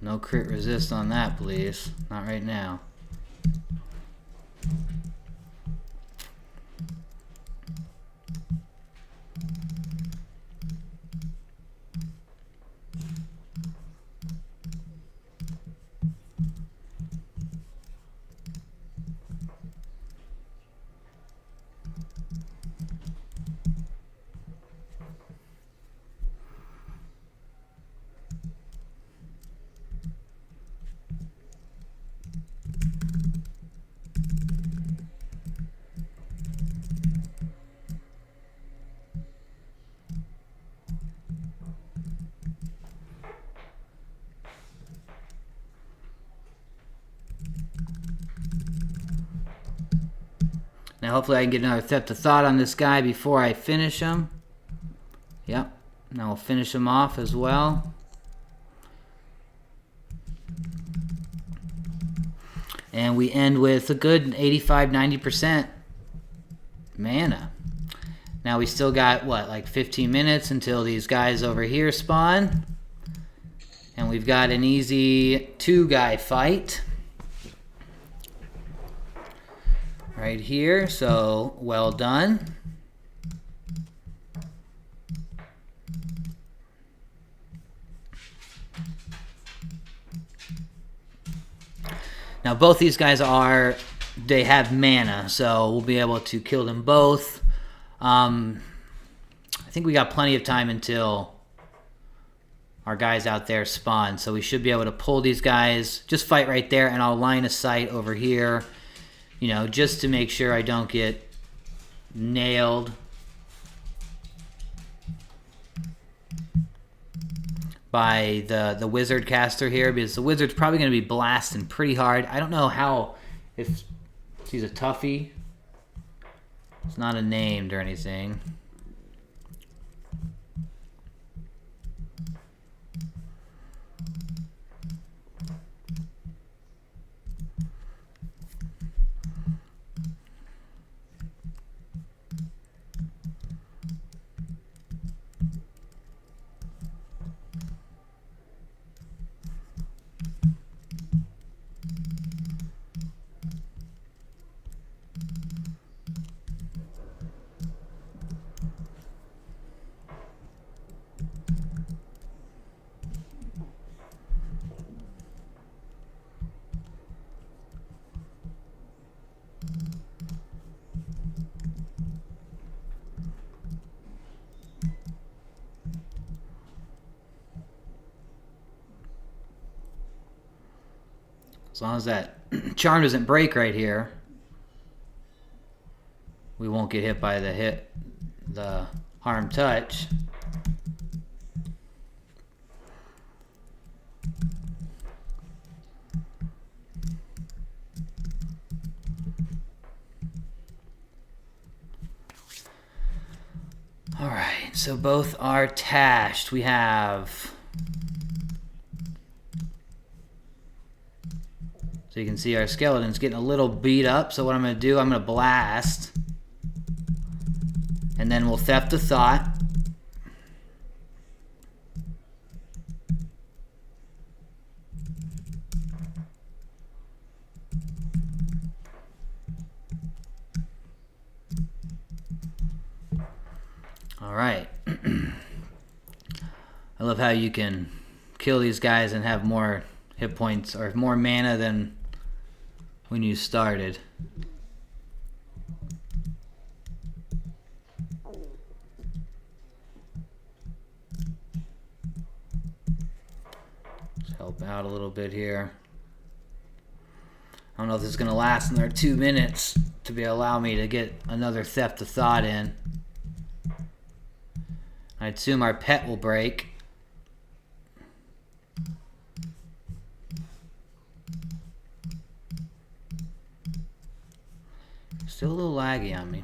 No crit resist on that, please. Not right now. Now hopefully I can get another Theft of Thought on this guy before I finish him. Yep. Now we'll finish him off as well. And we end with a good 85-90% mana. Now we still got, what, like 15 minutes until these guys over here spawn. And we've got an easy 2-guy fight right here, so well done. Now both these guys they have mana, so we'll be able to kill them both. I think we got plenty of time until our guys out there spawn, so we should be able to pull these guys. Just fight right there, and I'll line a sight over here, you know, just to make sure I don't get nailed by the wizard caster here, because the wizard's probably going to be blasting pretty hard. I don't know how, if he's a toughie. It's not a named or anything. As long as that charm doesn't break right here, we won't get hit by the harm touch. Alright, so both are tashed. We have... So you can see our skeleton's getting a little beat up. So what I'm going to do, I'm going to blast. And then we'll theft a thought. Alright. I love how you can kill these guys and have more hit points or more mana than when you started. Let's help out a little bit here. I don't know if this is going to last another 2 minutes to allow me to get another Theft of Thought in. I assume our pet will break. Still a little laggy on me.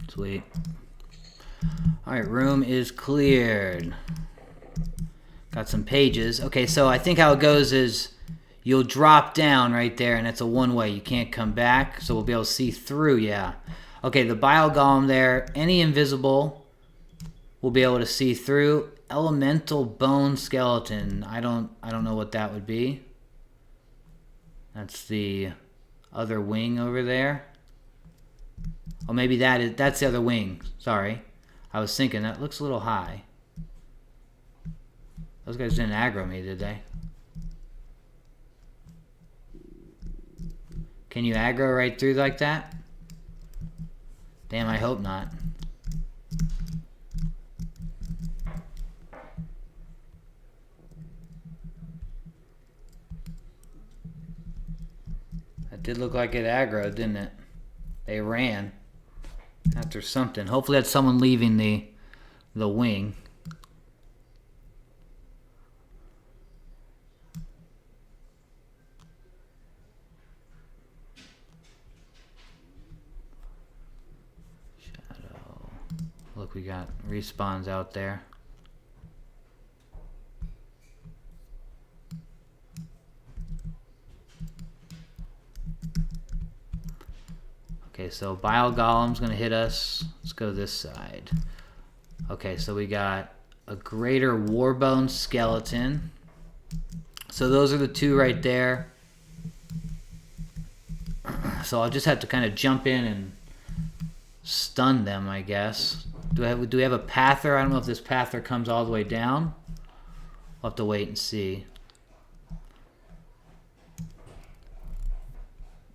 Sweet. Alright, room is cleared. Got some pages. Okay, so I think how it goes is you'll drop down right there, and it's a one-way. You can't come back, so we'll be able to see through, yeah. Okay, the Bile Golem there. Any invisible we'll be able to see through. Elemental Bone Skeleton. I don't know what that would be. That's the other wing over there. Oh, maybe that's the other wing. Sorry. I was thinking that looks a little high. Those guys didn't aggro me, did they? Can you aggro right through like that? Damn, I hope not. That did look like it aggroed, didn't it? They ran after something. Hopefully that's someone leaving the wing. Shadow. Look, we got respawns out there. Okay, so Bile Golem's gonna hit us. Let's go this side. Okay, so we got a Greater Warbone Skeleton. So those are the two right there. So I'll just have to kind of jump in and stun them, I guess. Do we have a Pather? I don't know if this Pather comes all the way down. We'll have to wait and see.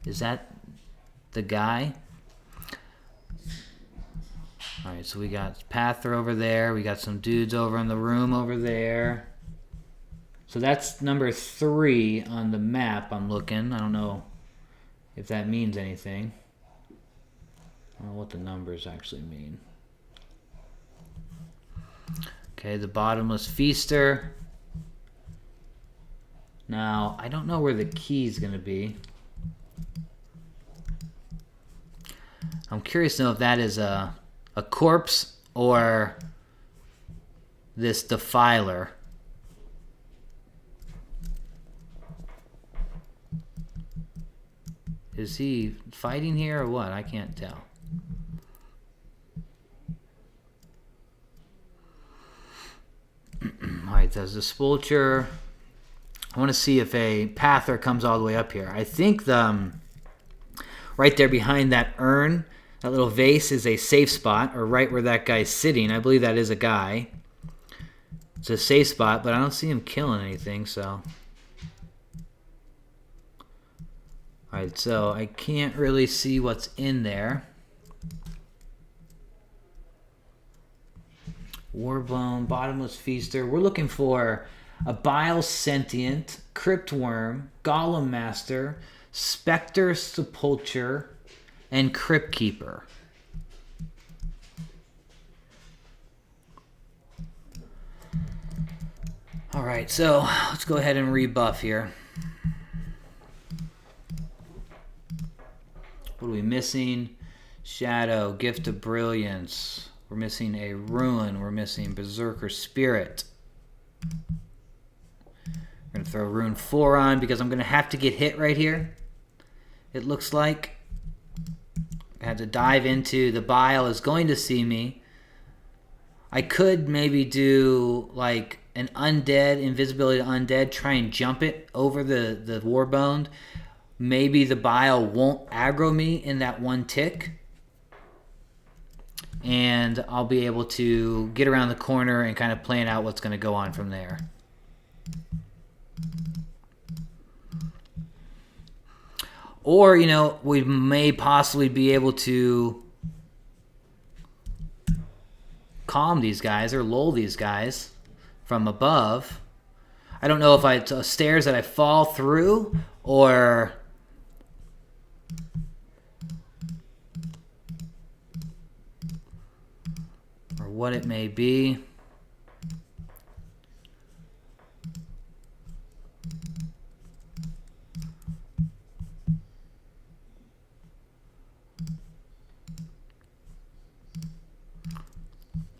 Is that the guy? Alright, so we got Pather over there. We got some dudes over in the room over there. So that's number 3 on the map I'm looking. I don't know if that means anything. I don't know what the numbers actually mean. Okay, the Bottomless Feaster. Now, I don't know where the key's going to be. I'm curious to know if that is a corpse or this Defiler. Is he fighting here or what? I can't tell. Alright, there's the Spulcher. I want to see if a Pather comes all the way up here. I think the right there behind that urn, that little vase, is a safe spot, or right where that guy's sitting. I believe that is a guy. It's a safe spot, but I don't see him killing anything, so. Alright, so I can't really see what's in there. Warbone, Bottomless Feaster. We're looking for a Bile Sentient, Crypt Worm, Golem Master, Spectre Sepulcher, and Crypt Keeper. Alright, so let's go ahead and rebuff here. What are we missing? Shadow, Gift of Brilliance. We're missing a Ruin. We're missing Berserker Spirit. We're going to throw Rune 4 on because I'm going to have to get hit right here. It looks like. I have to dive into. The Bile is going to see me. I could maybe do like an Undead, Invisibility to Undead, try and jump it over the Warbone. Maybe the Bile won't aggro me in that one tick. And I'll be able to get around the corner and kind of plan out what's going to go on from there. Or, you know, we may possibly be able to calm these guys or lull these guys from above. I don't know if it's stairs that I fall through or what it may be.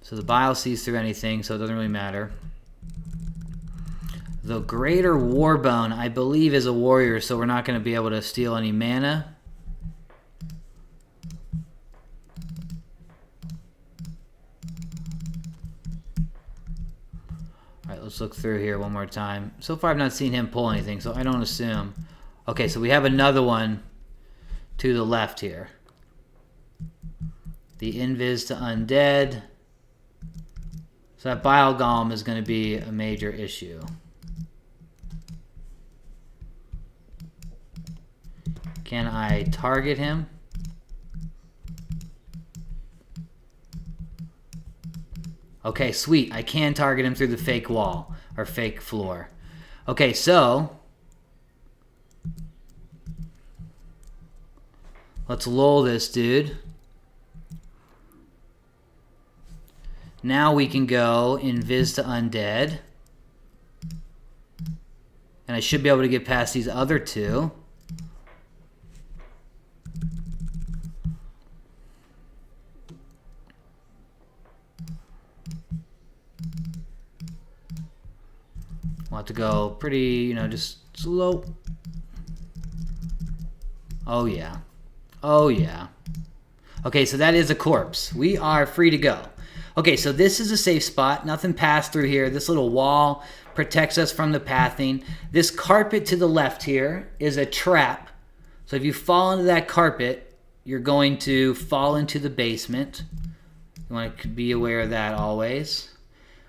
So the Bile sees through anything, so it doesn't really matter. The Greater Warbone, I believe, is a warrior, so we're not going to be able to steal any mana. Alright, let's look through here one more time. So far I've not seen him pull anything, so I don't assume. Okay, so we have another one to the left here. The Invis to Undead. So that Bile Golem is going to be a major issue. Can I target him? Okay, sweet. I can target him through the fake wall, or fake floor. Okay, so let's lull this dude. Now we can go Invis to Undead. And I should be able to get past these other two. We'll have to go pretty, you know, just slow. Oh, yeah. Oh, yeah. Okay, so that is a corpse. We are free to go. Okay, so this is a safe spot. Nothing passed through here. This little wall protects us from the pathing. This carpet to the left here is a trap. So if you fall into that carpet, you're going to fall into the basement. You want to be aware of that always.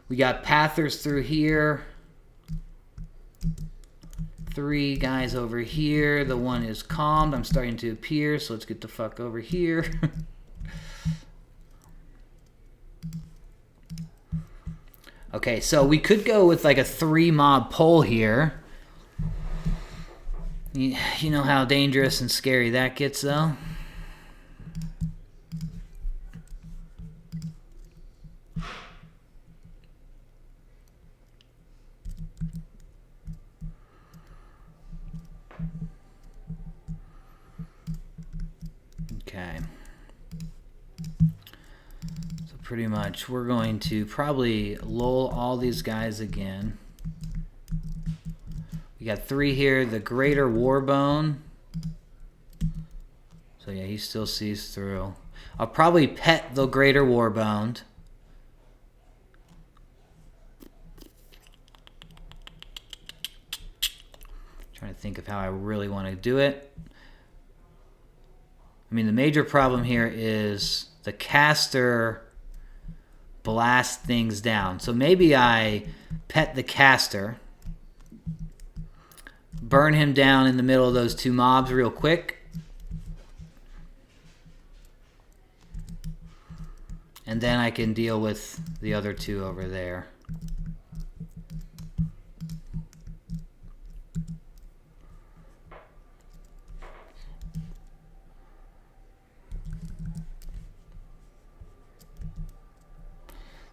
We got pathers through here. 3 guys over here. The one is calmed. I'm starting to appear, so let's get the fuck over here. Okay, so we could go with like a 3-mob pull here. You know how dangerous and scary that gets, though. Okay. Pretty much, we're going to probably lull all these guys again. We got 3 here. The Greater Warbone. So yeah, he still sees through. I'll probably pet the Greater Warbound. Trying to think of how I really want to do it. I mean, the major problem here is the caster blasts things down. So maybe I pet the caster, burn him down in the middle of those two mobs real quick, and then I can deal with the other two over there.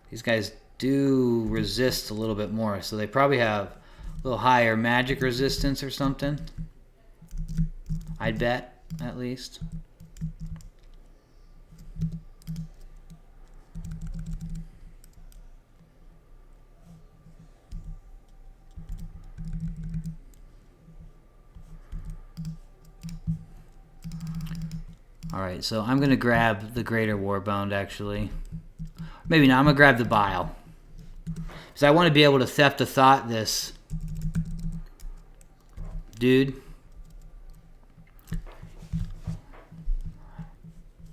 These guys do resist a little bit more, so they probably have a little higher magic resistance or something. I'd bet, at least. Alright, so I'm going to grab the Greater Warbound, actually. Maybe not. I'm going to grab the Bile. Because I want to be able to Theft of Thought this dude.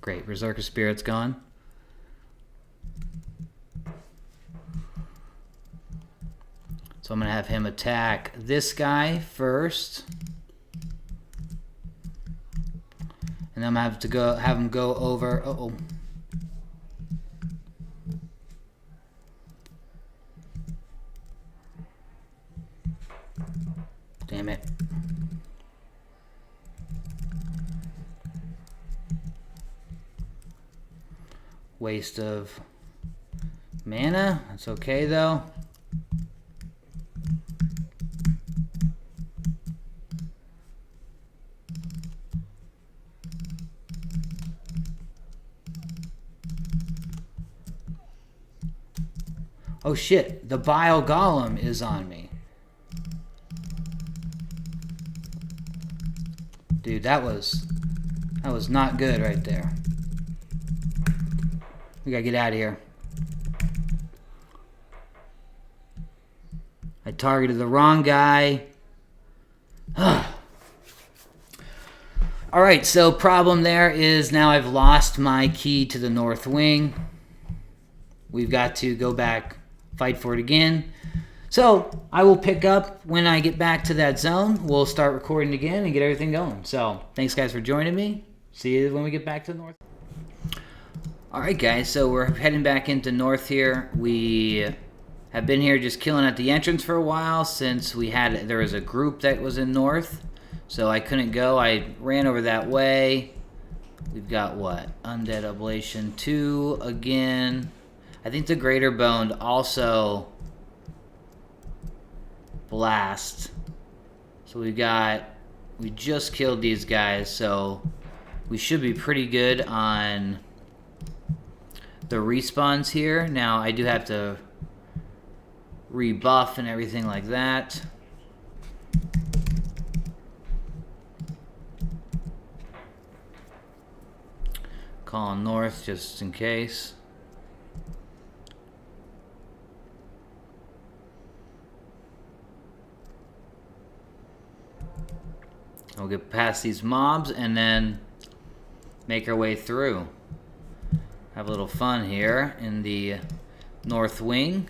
Great. Berserker Spirit's gone. So I'm going to have him attack this guy first. And then I'm going to have him go over... Uh-oh. Damn it. Waste of mana. That's okay, though. Oh shit, the Bile Golem is on me. Dude, that was not good right there. We gotta get out of here. I targeted the wrong guy. Alright, so problem there is now I've lost my key to the North Wing. We've got to go back, fight for it again. So I will pick up when I get back to that zone. We'll start recording again and get everything going. So thanks guys for joining me. See you when we get back to the North. Alright guys, so we're heading back into North here. We have been here just killing at the entrance for a while since there was a group that was in North. So I couldn't go. I ran over that way. We've got what? Undead Oblation 2 again. I think the Greater Boned also blast. So we just killed these guys, so we should be pretty good on the respawns here. Now I do have to rebuff and everything like that. Calling north just in case. We'll get past these mobs and then make our way through. Have a little fun here in the North Wing.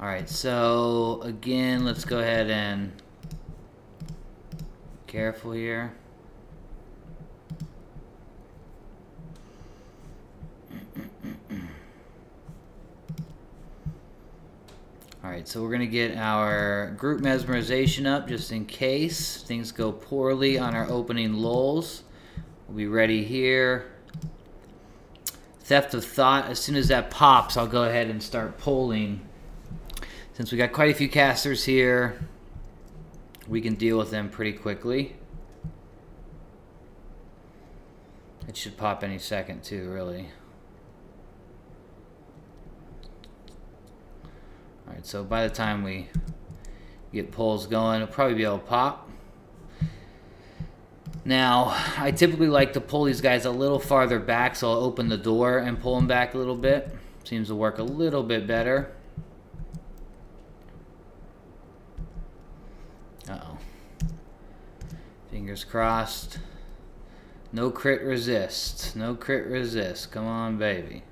Alright, so again, let's go ahead and be careful here. Alright, so we're going to get our group mesmerization up just in case things go poorly on our opening lulls. We'll be ready here. Theft of Thought. As soon as that pops, I'll go ahead and start pulling. Since we got quite a few casters here, we can deal with them pretty quickly. It should pop any second too, really. Alright, so by the time we get pulls going, it'll probably be able to pop. Now, I typically like to pull these guys a little farther back, so I'll open the door and pull them back a little bit. Seems to work a little bit better. Uh-oh. Fingers crossed. No crit resist. No crit resist. Come on, baby.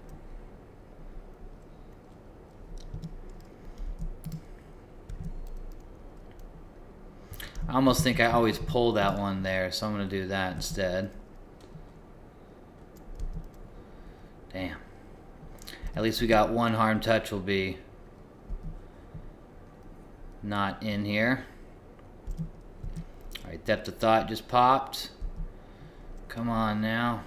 I almost think I always pull that one there, so I'm going to do that instead. Damn. At least we got one harm touch will be not in here. Alright, Depth of Thought just popped. Come on now.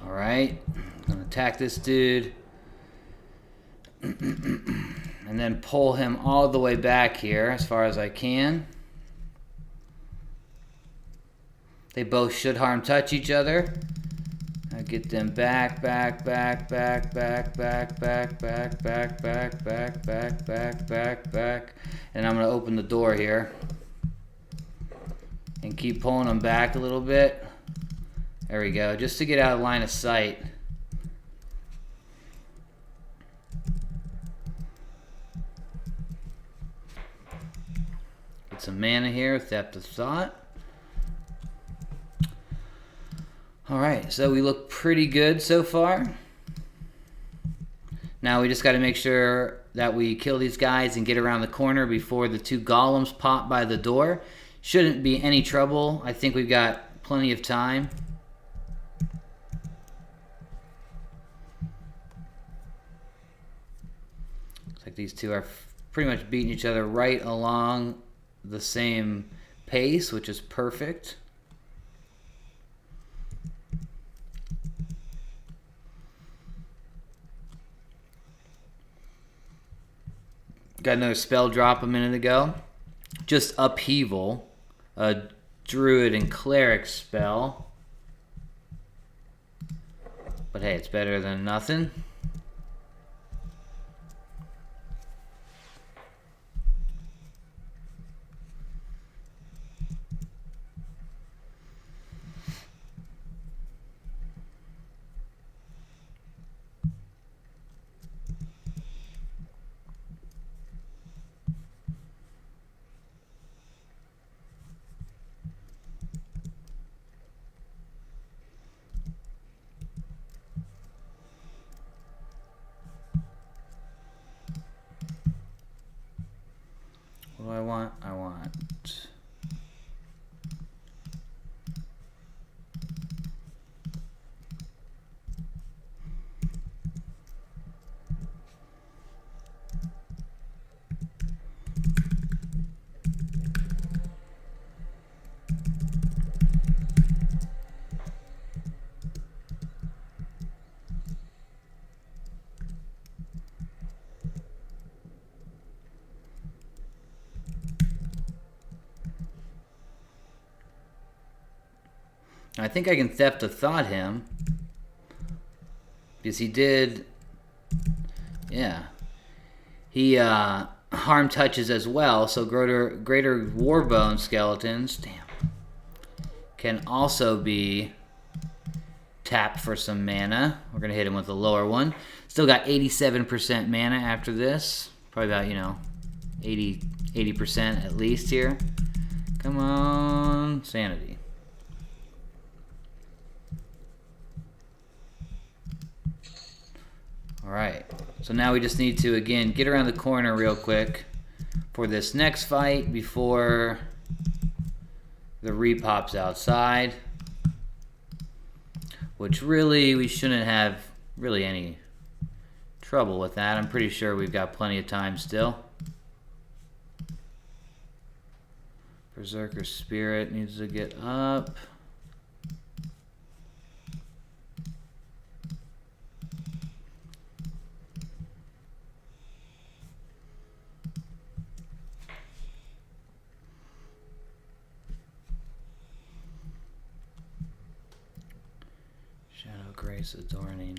Alright, I'm going to attack this dude. And then pull him all the way back here as far as I can. They both should harm touch each other. I get them back, back, back, back, back, back, back, back, back, back, back, back, back, back, back. And I'm going to open the door here. And keep pulling them back a little bit. There we go, just to get out of line of sight. Get some mana here, Theft of Thought. Alright, so we look pretty good so far. Now we just got to make sure that we kill these guys and get around the corner before the two golems pop by the door. Shouldn't be any trouble. I think we've got plenty of time. Looks like these two are pretty much beating each other right along the same pace, which is perfect. Got another spell drop a minute ago. Just Upheaval. A Druid and Cleric spell. But hey, it's better than nothing. What do I want? I want... I think I can Theft of Thought him. Because he did... Yeah. He harm touches as well, so greater Warbone skeletons, damn, can also be tap for some mana. We're going to hit him with a lower one. Still got 87% mana after this. Probably about, you know, 80% at least here. Come on, sanity. Alright, so now we just need to, again, get around the corner real quick for this next fight before the repops outside. Which really, we shouldn't have really any trouble with that. I'm pretty sure we've got plenty of time still. Berserker Spirit needs to get up. Shadow Grace Adorning.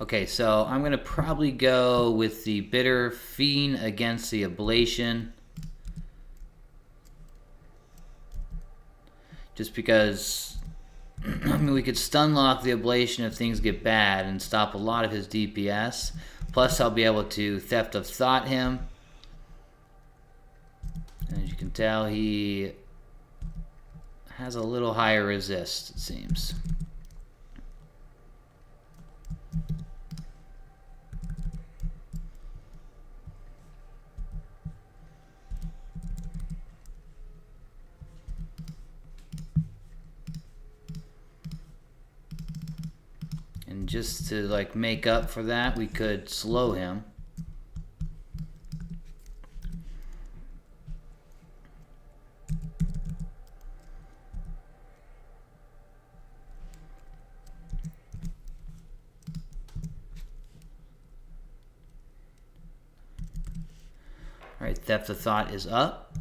Okay, so I'm going to probably go with the Bitter Fiend against the Ablation. Just because, I mean, we could stun lock the Ablation if things get bad and stop a lot of his DPS. Plus, I'll be able to Theft of Thought him. And as you can tell, he has a little higher resist, it seems. And just to like make up for that, we could slow him. All right, Theft of Thought is up.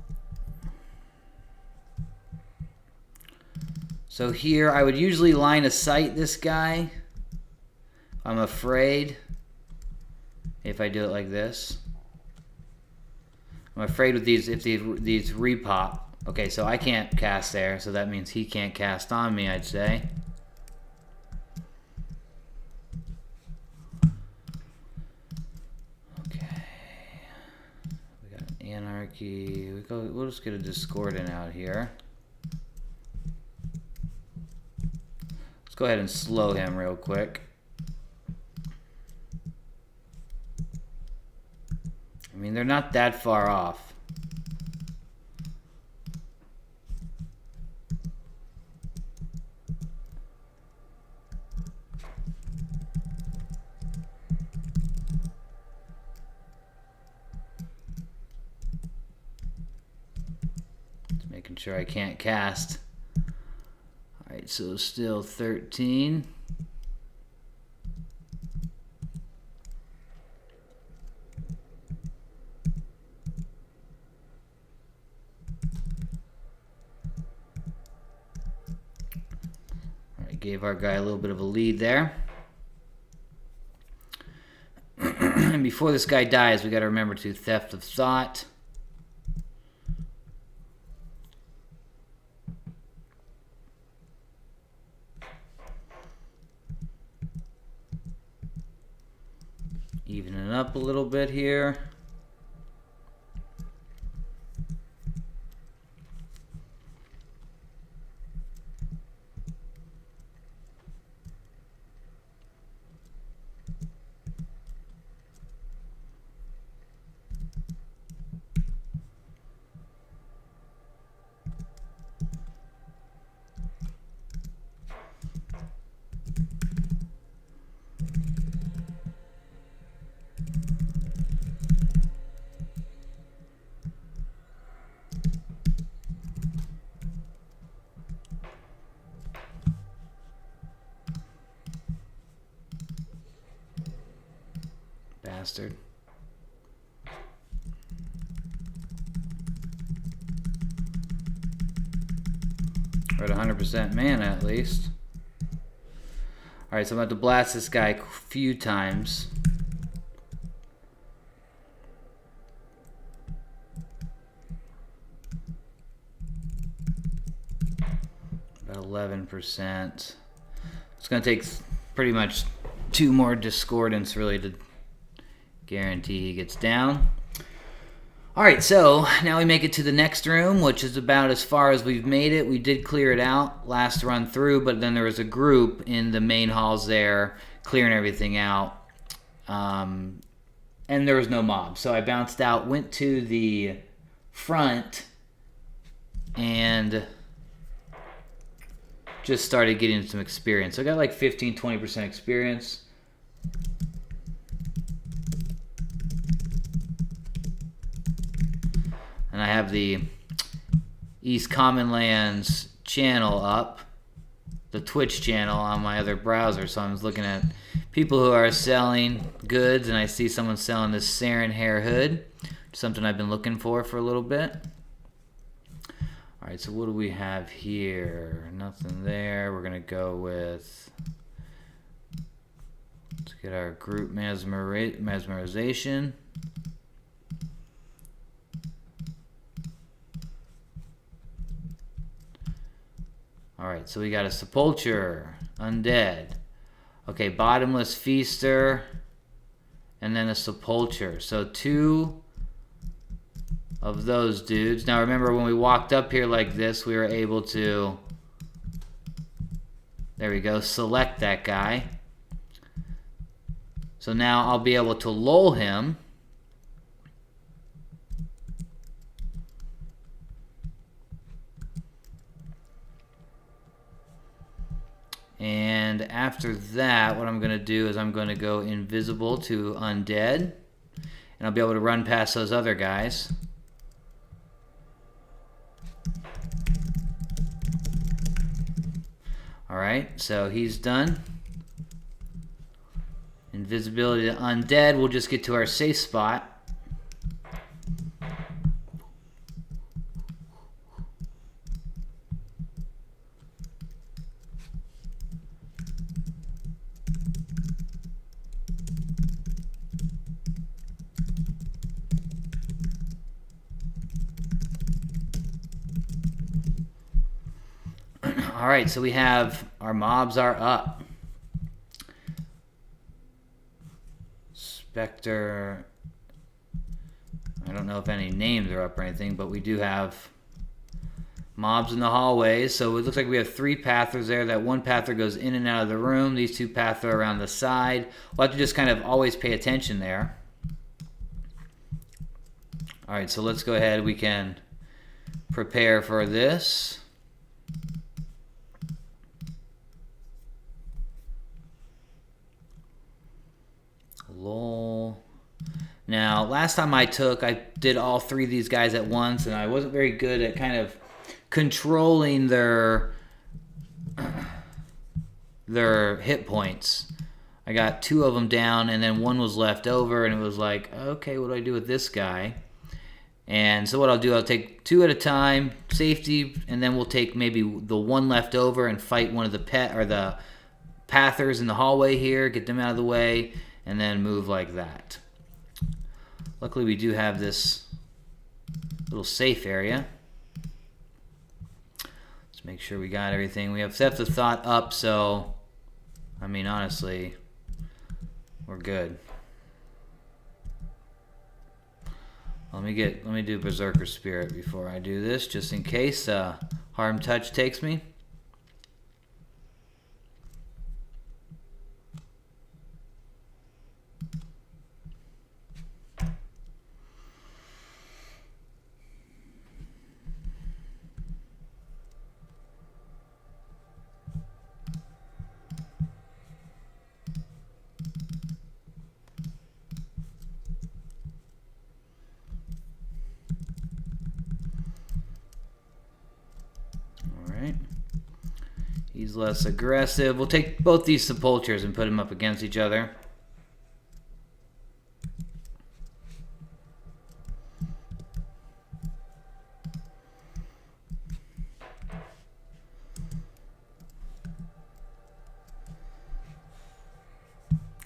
So here, I would usually line of sight this guy. I'm afraid if I do it like this. I'm afraid with these, if these repop. Okay, so I can't cast there, so that means he can't cast on me, I'd say. Okay. We got an Anarchy. We'll just get a Discordant out here. Let's go ahead and slow him real quick. I mean, they're not that far off. Just making sure I can't cast. All right, so still 13. Gave our guy a little bit of a lead there. And before this guy dies, we got to remember to Theft of Thought. Evening up a little bit here. Bastard. We're at 100% mana at least. Alright, so I'm about to blast this guy a few times. About 11%. It's going to take pretty much 2 more discordants really to guarantee he gets down. Alright, so now we make it to the next room, which is about as far as we've made it. We did clear it out last run through, but then there was a group in the main halls there clearing everything out. And there was no mob. So I bounced out, went to the front, and just started getting some experience. So I got like 15-20% experience. And I have the East Common Lands channel up, the Twitch channel on my other browser. So I'm looking at people who are selling goods, and I see someone selling this Sarin hair hood, something I've been looking for a little bit. All right, so what do we have here? Nothing there. We're gonna go with, let's get our group mesmerization. All right, so we got a Sepulture, Undead. Okay, Bottomless Feaster, and then a Sepulture. So 2 of those dudes. Now remember, when we walked up here like this, we were able to, there we go, select that guy. So now I'll be able to lull him. And after that, what I'm going to do is I'm going to go invisible to Undead. And I'll be able to run past those other guys. Alright, so he's done. Invisibility to Undead. We'll just get to our safe spot. Alright, so we have our mobs are up. Spectre, I don't know if any names are up or anything, but we do have mobs in the hallways. So it looks like we have 3 pathers there. That one pather goes in and out of the room. These 2 pather around the side. We'll have to just kind of always pay attention there. Alright, so let's go ahead. We can prepare for this. Lol. Now, last time I did all 3 of these guys at once, and I wasn't very good at kind of controlling their hit points. I got 2 of them down, and then 1 was left over, and it was like, okay, what do I do with this guy? And so what I'll do, I'll take 2 at a time, safety, and then we'll take maybe the 1 left over and fight one of the pathers in the hallway here, get them out of the way, and then move like that. Luckily, we do have this little safe area. Let's make sure we got everything. We have Theft of Thought up, so, I mean, honestly, we're good. Let me do Berserker Spirit before I do this, just in case Harm Touch takes me. He's less aggressive. We'll take both these Sepultures and put them up against each other.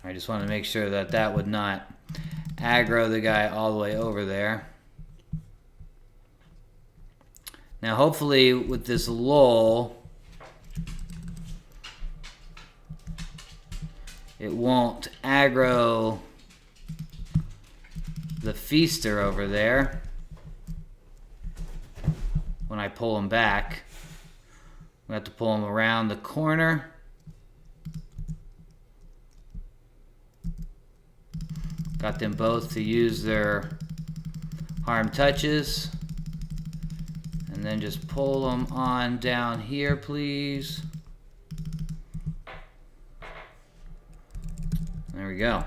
I just want to make sure that that would not aggro the guy all the way over there. Now hopefully with this lull, it won't aggro the feaster over there when I pull him back. We have to pull him around the corner. Got them both to use their harm touches. And then just pull them on down here, please. There we go.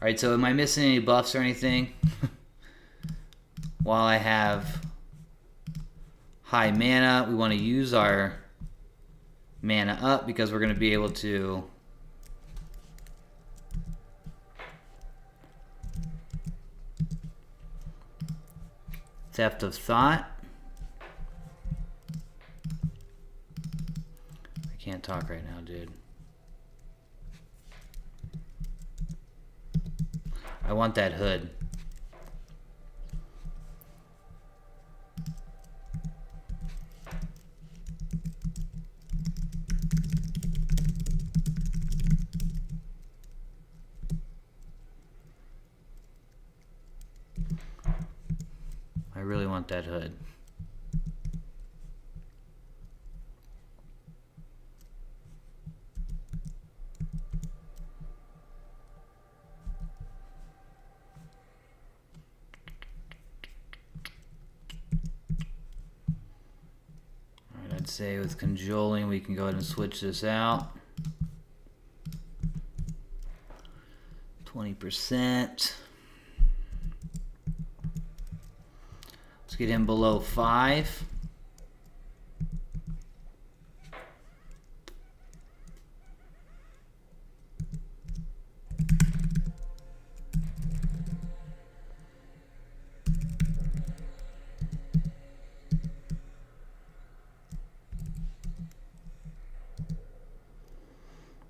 Alright, so am I missing any buffs or anything? While I have high mana, we want to use our mana up because we're going to be able to Theft of Thought. I can't talk right now, dude. I want that hood. I really want that hood. Alright, I'd say with cajoling we can go ahead and switch this out. 20%. Let's get him below 5.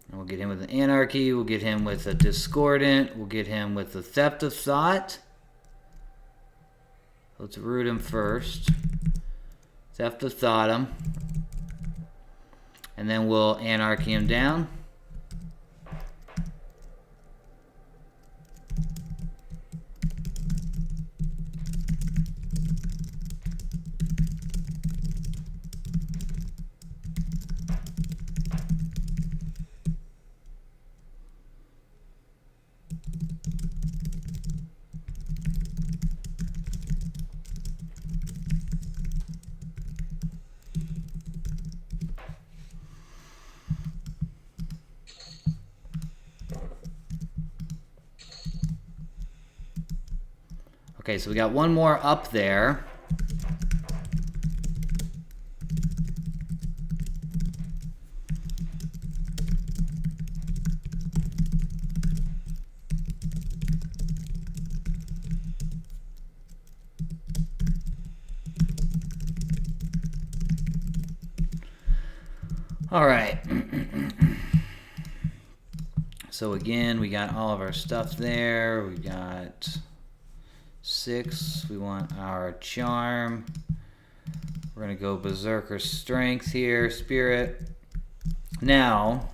And we'll get him with an Anarchy, we'll get him with a Discordant, we'll get him with the Theft of Thought. Let's root him first. Theft of Thought him. And then we'll Anarchy him down. Okay, so we got one more up there. All right. So again, we got all of our stuff there. We got 6. We want our charm. We're gonna go Berserker Strength here, Spirit. Now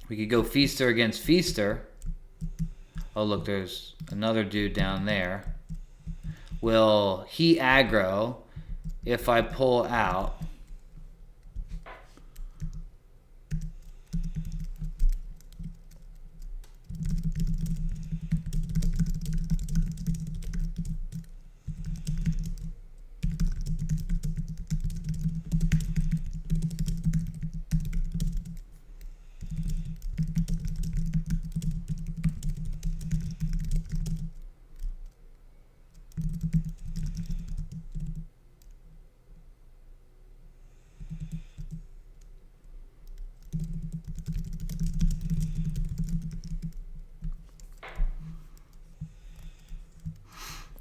we could go Feaster against Feaster. Oh look, there's another dude down there. Will he aggro if I pull out?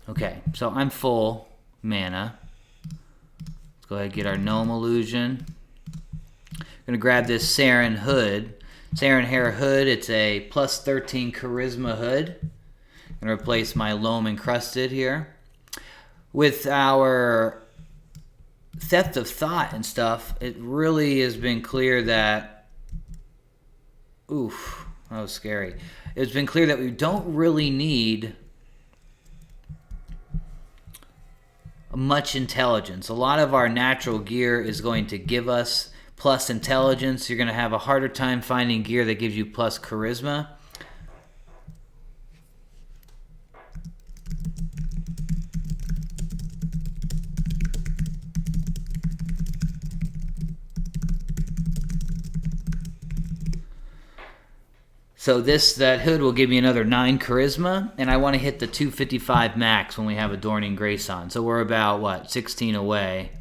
Okay, so I'm full mana. Let's go ahead and get our Gnome Illusion. I'm gonna grab this Saren Hood. Saren Hair Hood, it's a +13 Charisma hood. I'm I'm going to replace my loam encrusted here. With our theft of thought and stuff, it really has been clear that... Oof, that was scary. It's been clear that we don't really need much intelligence. A lot of our natural gear is going to give us plus intelligence. You're going to have a harder time finding gear that gives you plus charisma. So that hood will give me another 9 charisma, and I want to hit the 255 max when we have Adorning Grace on. So we're about, what, 16 away.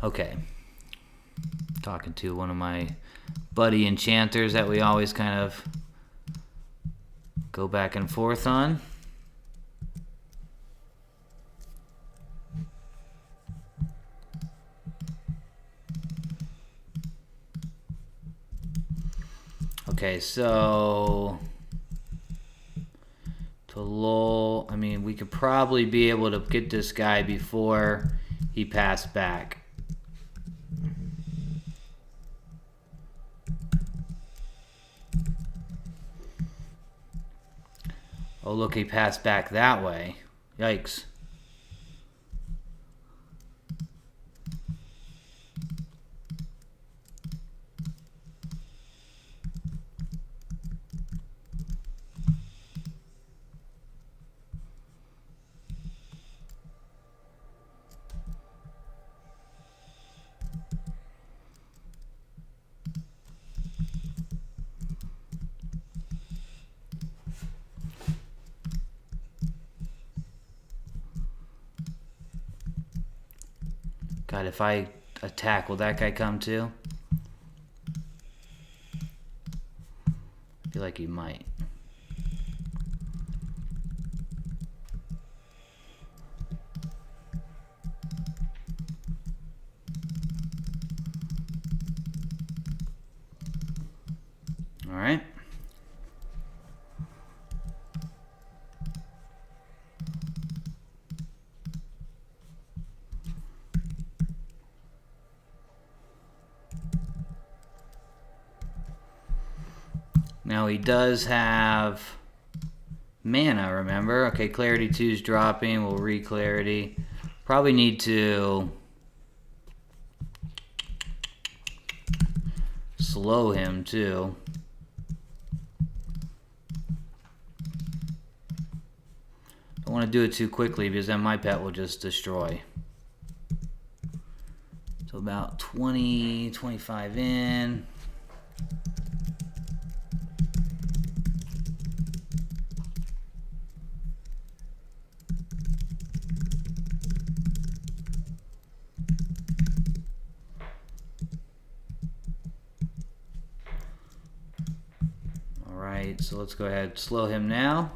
Okay. Talking to one of my buddy enchanters that we always kind of go back and forth on. Okay, so to lull, I mean, we could probably be able to get this guy before he passed back. Oh, look, he passed back that way. Yikes. God, if I attack, will that guy come too? I feel like he might. All right. Now he does have mana, remember? Okay, Clarity 2 is dropping. We'll re-Clarity. Probably need to slow him too. Don't want to do it too quickly because then my pet will just destroy. So about 20, 25 in. So let's go ahead and slow him now.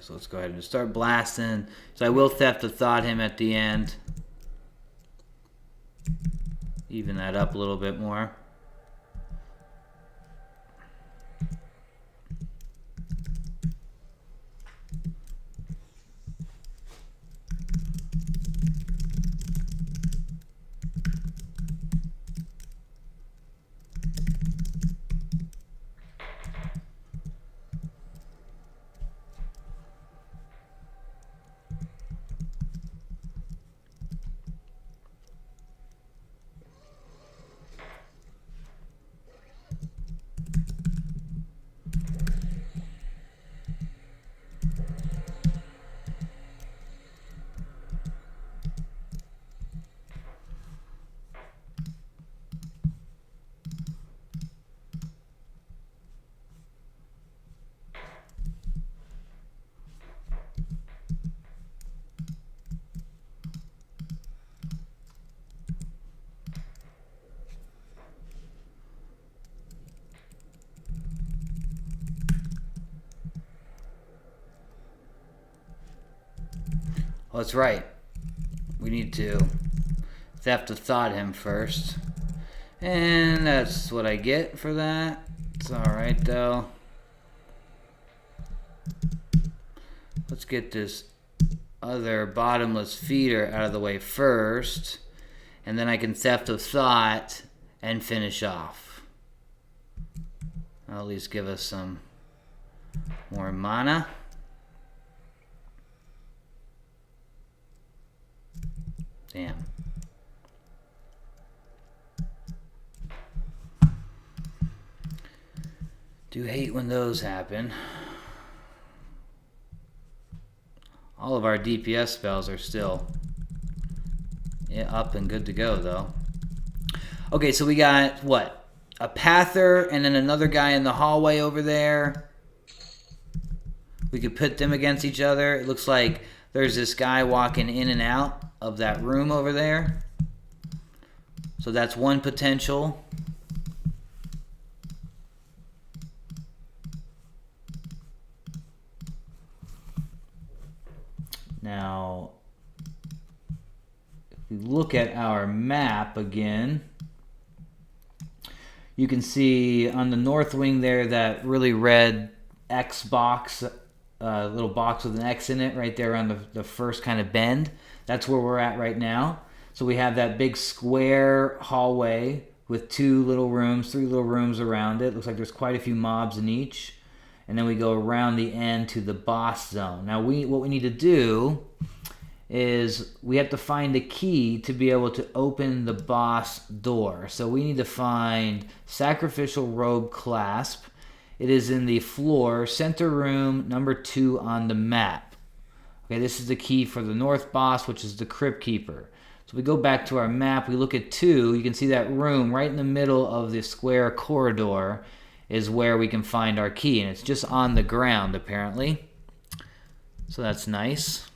So let's go ahead and start blasting. So I will Theft of Thought him at the end. Even that up a little bit more. Oh, that's right. We need to theft of thought him first. And that's what I get for that. It's alright though. Let's get this other bottomless feeder out of the way first. And then I can theft of thought and finish off. I'll at least give us some more mana. Damn. Do hate when those happen. All of our DPS spells are still up and good to go, though. Okay, so we got, what? A Pather and then another guy in the hallway over there. We could put them against each other. It looks like there's this guy walking in and out of that room over there. So that's one potential. Now, if we look at our map again, you can see on the north wing there that really red X box, little box with an X in it right there on the first kind of bend. That's where we're at right now. So we have that big square hallway with three little rooms around it. Looks like there's quite a few mobs in each. And then we go around the end to the boss zone. Now what we need to do is we have to find a key to be able to open the boss door. So we need to find Sacrificial Robe Clasp. It is in the floor, center room, number 2 on the map. Okay, this is the key for the north boss, which is the Crypt Keeper. So we go back to our map, we look at 2, you can see that room right in the middle of the square corridor is where we can find our key, and it's just on the ground apparently. So that's nice.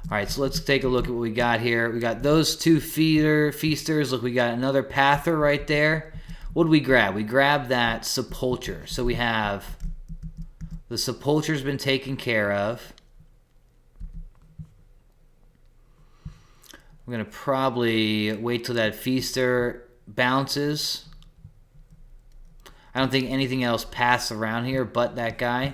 Alright, so let's take a look at what we got here. We got those 2 feasters. Look, we got another Pather right there. What did we grab? We grabbed that Sepulcher. So we have the Sepulcher's been taken care of. We're going to probably wait till that feaster bounces. I don't think anything else passed around here but that guy.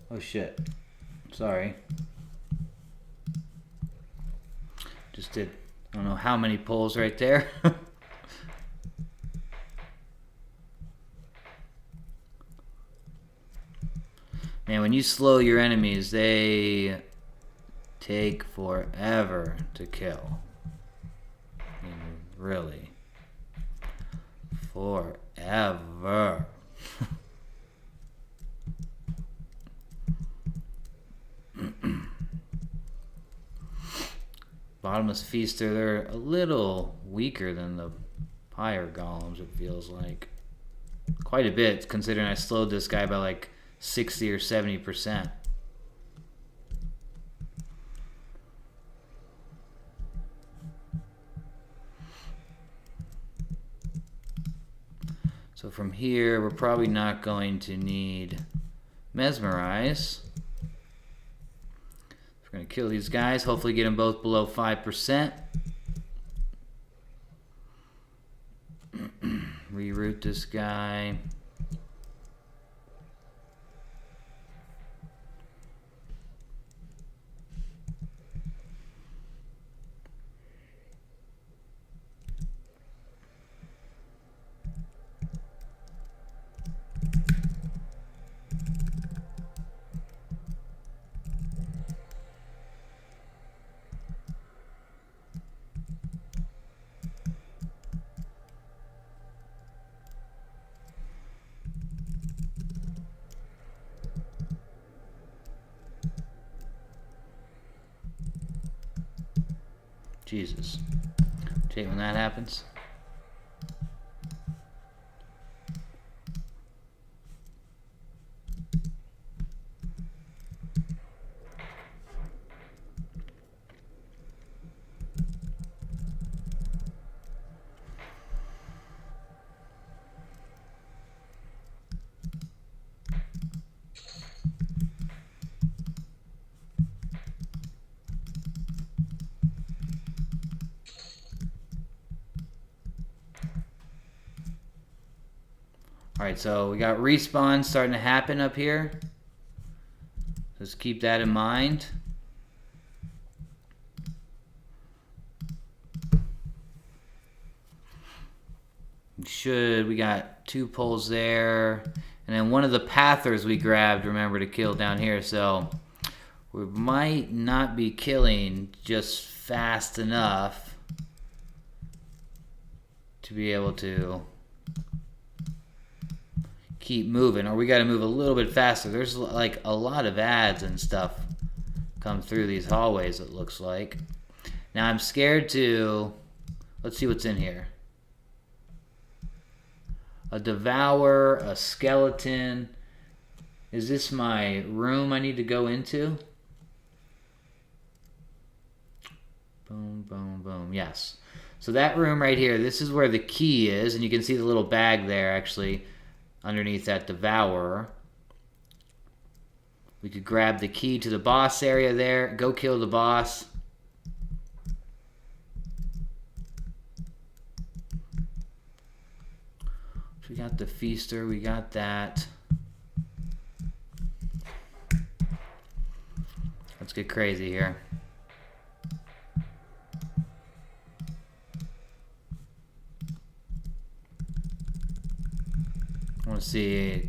Oh shit. Sorry. Just did, I don't know how many pulls right there. Man, when you slow your enemies, they take forever to kill. I mean, really. Forever. Bottomless Feaster, they're a little weaker than the higher golems, it feels like. Quite a bit, considering I slowed this guy by like 60 or 70%. So from here, we're probably not going to need Mesmerize. We're going to kill these guys, hopefully get them both below 5%. Reroute this guy. Jesus. Hate when that happens. Alright, so we got respawns starting to happen up here. Just keep that in mind. We got 2 poles there. And then one of the pathers we grabbed, remember to kill down here. So we might not be killing just fast enough to be able to keep moving, or we got to move a little bit faster. There's like a lot of ads and stuff come through these hallways, it looks like. Now I'm scared to, let's see what's in here. A devour, a skeleton. Is this my room I need to go into? Boom, boom, boom. Yes. So that room right here, this is where the key is, and you can see the little bag there actually underneath that devourer. We could grab the key to the boss area there, go kill the boss. So we got the feaster, we got that. Let's get crazy here. I want to see.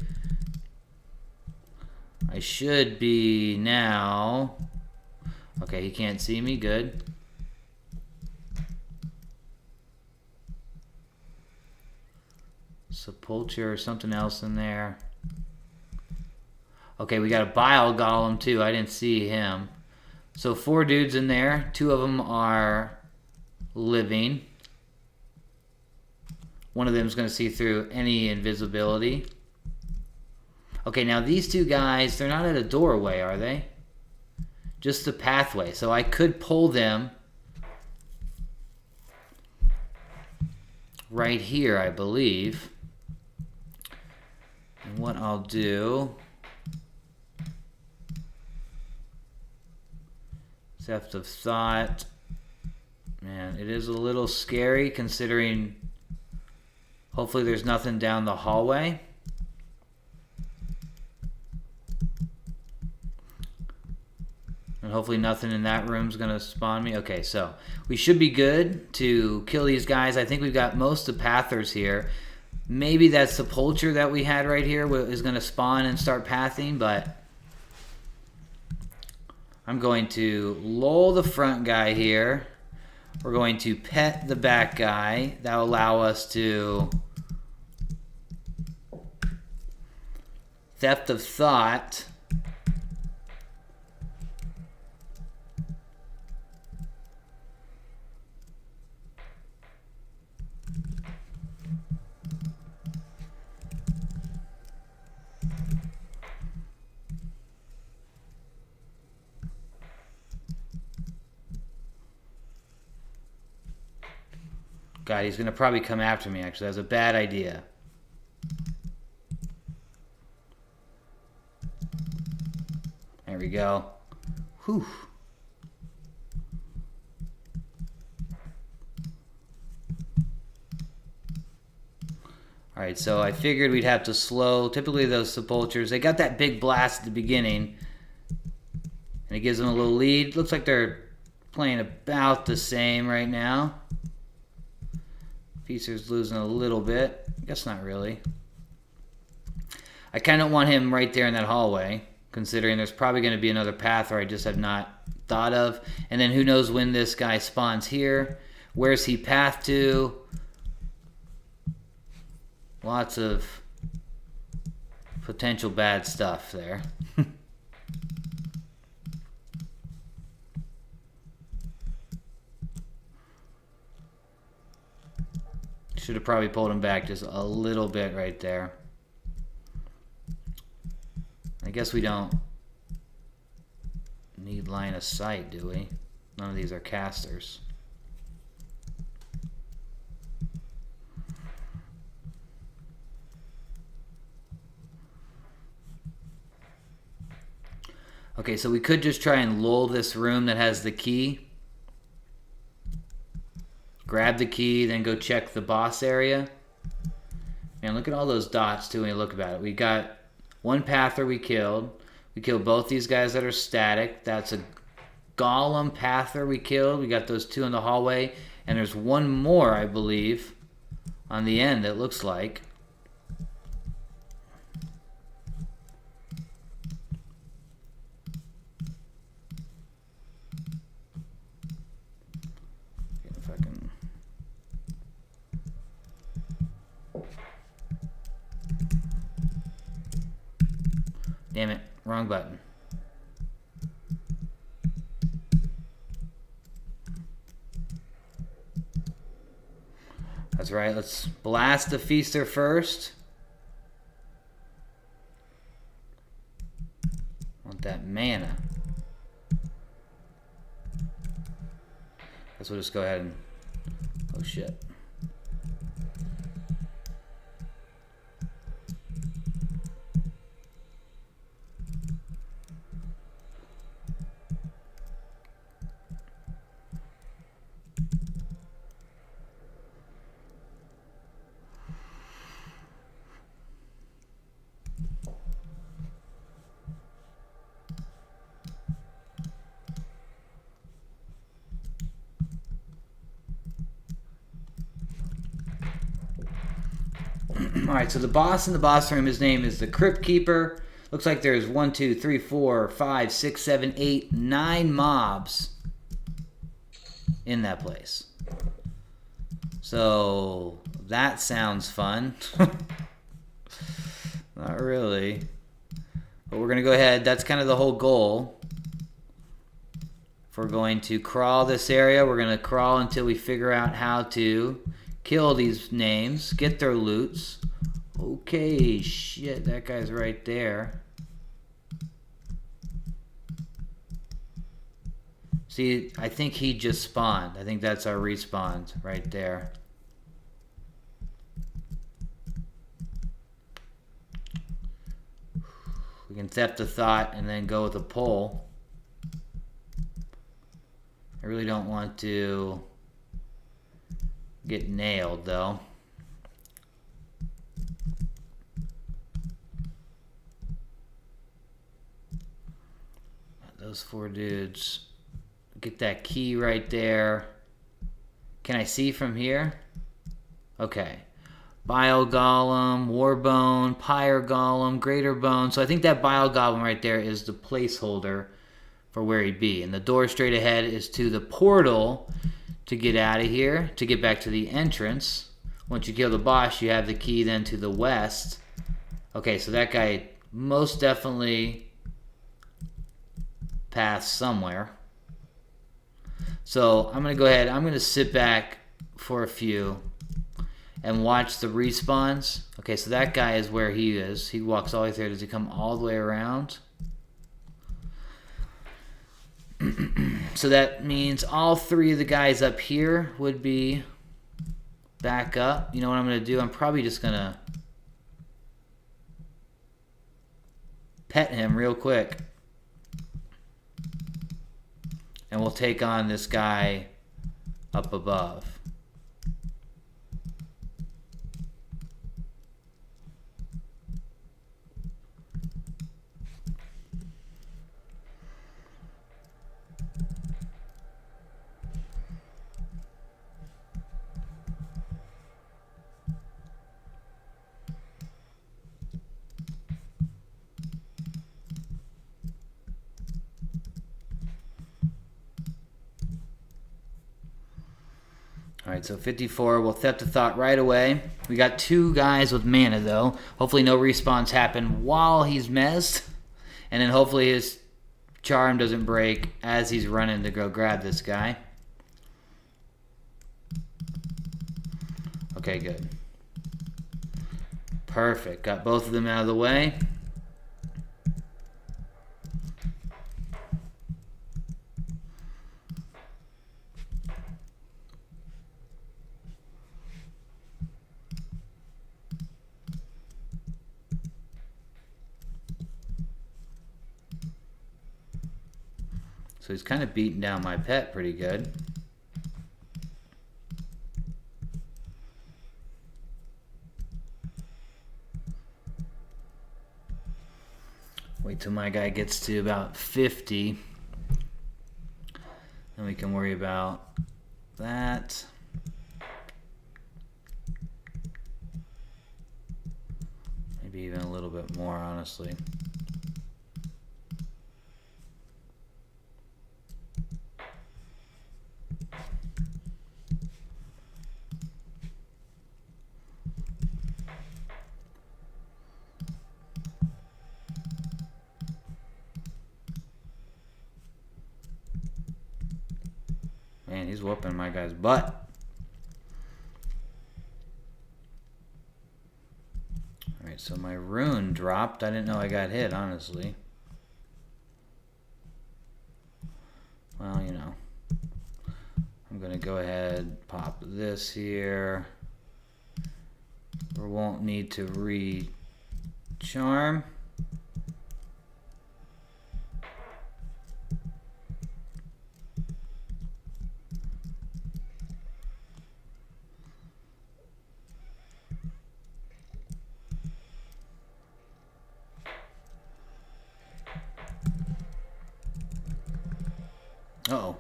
I should be now. Okay, he can't see me. Good. Sepulture or something else in there. Okay, we got a bile golem too. I didn't see him. So 4 dudes in there. 2 of them are living. One of them is going to see through any invisibility. Okay, now these 2 guys, they're not at a doorway, are they? Just a pathway. So I could pull them right here, I believe. And what I'll do... Theft of thought. Man, it is a little scary considering... Hopefully there's nothing down the hallway. And hopefully nothing in that room's going to spawn me. Okay, so we should be good to kill these guys. I think we've got most of the pathers here. Maybe that sepulture that we had right here is going to spawn and start pathing, but I'm going to lull the front guy here. We're going to pet the back guy. That will allow us to... Theft of thought. God, he's going to probably come after me, actually. That's a bad idea. There we go. Whew. Alright, so I figured we'd have to slow. Typically those sepulchers, they got that big blast at the beginning. And it gives them a little lead. Looks like they're playing about the same right now. Feaster's losing a little bit. I guess not really. I kind of want him right there in that hallway, considering there's probably going to be another path where I just have not thought of. And then who knows when this guy spawns here. Where's he path to? Lots of potential bad stuff there. Should have probably pulled him back just a little bit right there. I guess we don't need line of sight, do we? None of these are casters. Okay, so we could just try and lull this room that has the key. Grab the key, then go check the boss area. Man, look at all those dots too when you look about it. We got one Pather we killed. We killed both these guys that are static. That's a Golem Pather we killed. We got those two in the hallway. And there's one more, I believe, on the end, it looks like. If I can... Damn it, wrong button. That's right, let's blast the Feaster first. Want that mana. Guess we'll just go ahead and... Oh shit. Alright, so the boss in the boss room, his name is the Crypt Keeper. Looks like there's 1, 2, 3, 4, 5, 6, 7, 8, 9 mobs in that place. So that sounds fun. Not really. But we're going to go ahead. That's kind of the whole goal. If we're going to crawl this area, we're going to crawl until we figure out how to kill these names, get their loots. Okay, shit, that guy's right there. See, I think he just spawned. I think that's our respawn right there. We can theft a thought and then go with a pull. I really don't want to get nailed though. Those 4 dudes. Get that key right there. Can I see from here? Okay. Bile Golem, Warbone, Pyre Golem, Greater Bone. So I think that Bile Golem right there is the placeholder for where he'd be. And the door straight ahead is to the portal to get out of here, to get back to the entrance. Once you kill the boss, you have the key then to the west. Okay, so that guy most definitely passed somewhere. So I'm going to go ahead, I'm going to sit back for a few and watch the respawns. Okay, so that guy is where he is. He walks all the way through. Does he come all the way around? So that means all 3 of the guys up here would be back up. You know what I'm going to do? I'm probably just going to pet him real quick. And we'll take on this guy up above. Alright, so 54, we'll theft a thought right away. We got 2 guys with mana though. Hopefully no respawns happen while he's mezzed. And then hopefully his charm doesn't break as he's running to go grab this guy. Okay, good. Perfect, got both of them out of the way. So he's kind of beating down my pet pretty good. Wait till my guy gets to about 50. Then we can worry about that. Maybe even a little bit more, honestly. Man, he's whooping my guy's butt. Alright, so my rune dropped. I didn't know I got hit, honestly. Well, you know. I'm going to go ahead, pop this here. We won't need to re-charm. Uh-oh.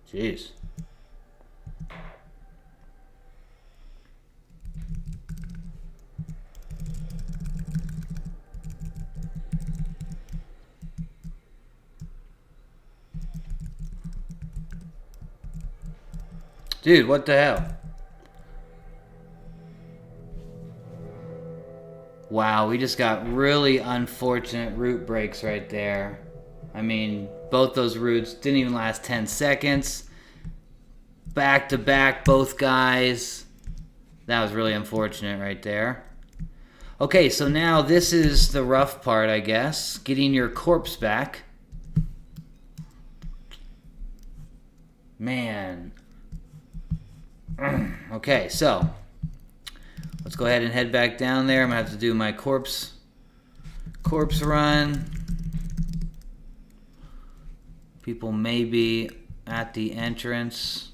Jeez. Dude, what the hell? Wow, we just got really unfortunate root breaks right there. I mean, both those roots didn't even last 10 seconds. Back to back, both guys. That was really unfortunate right there. Okay, so now this is the rough part, I guess. Getting your corpse back. Man. Okay, so let's go ahead and head back down there. I'm gonna have to do my corpse run. People may be at the entrance.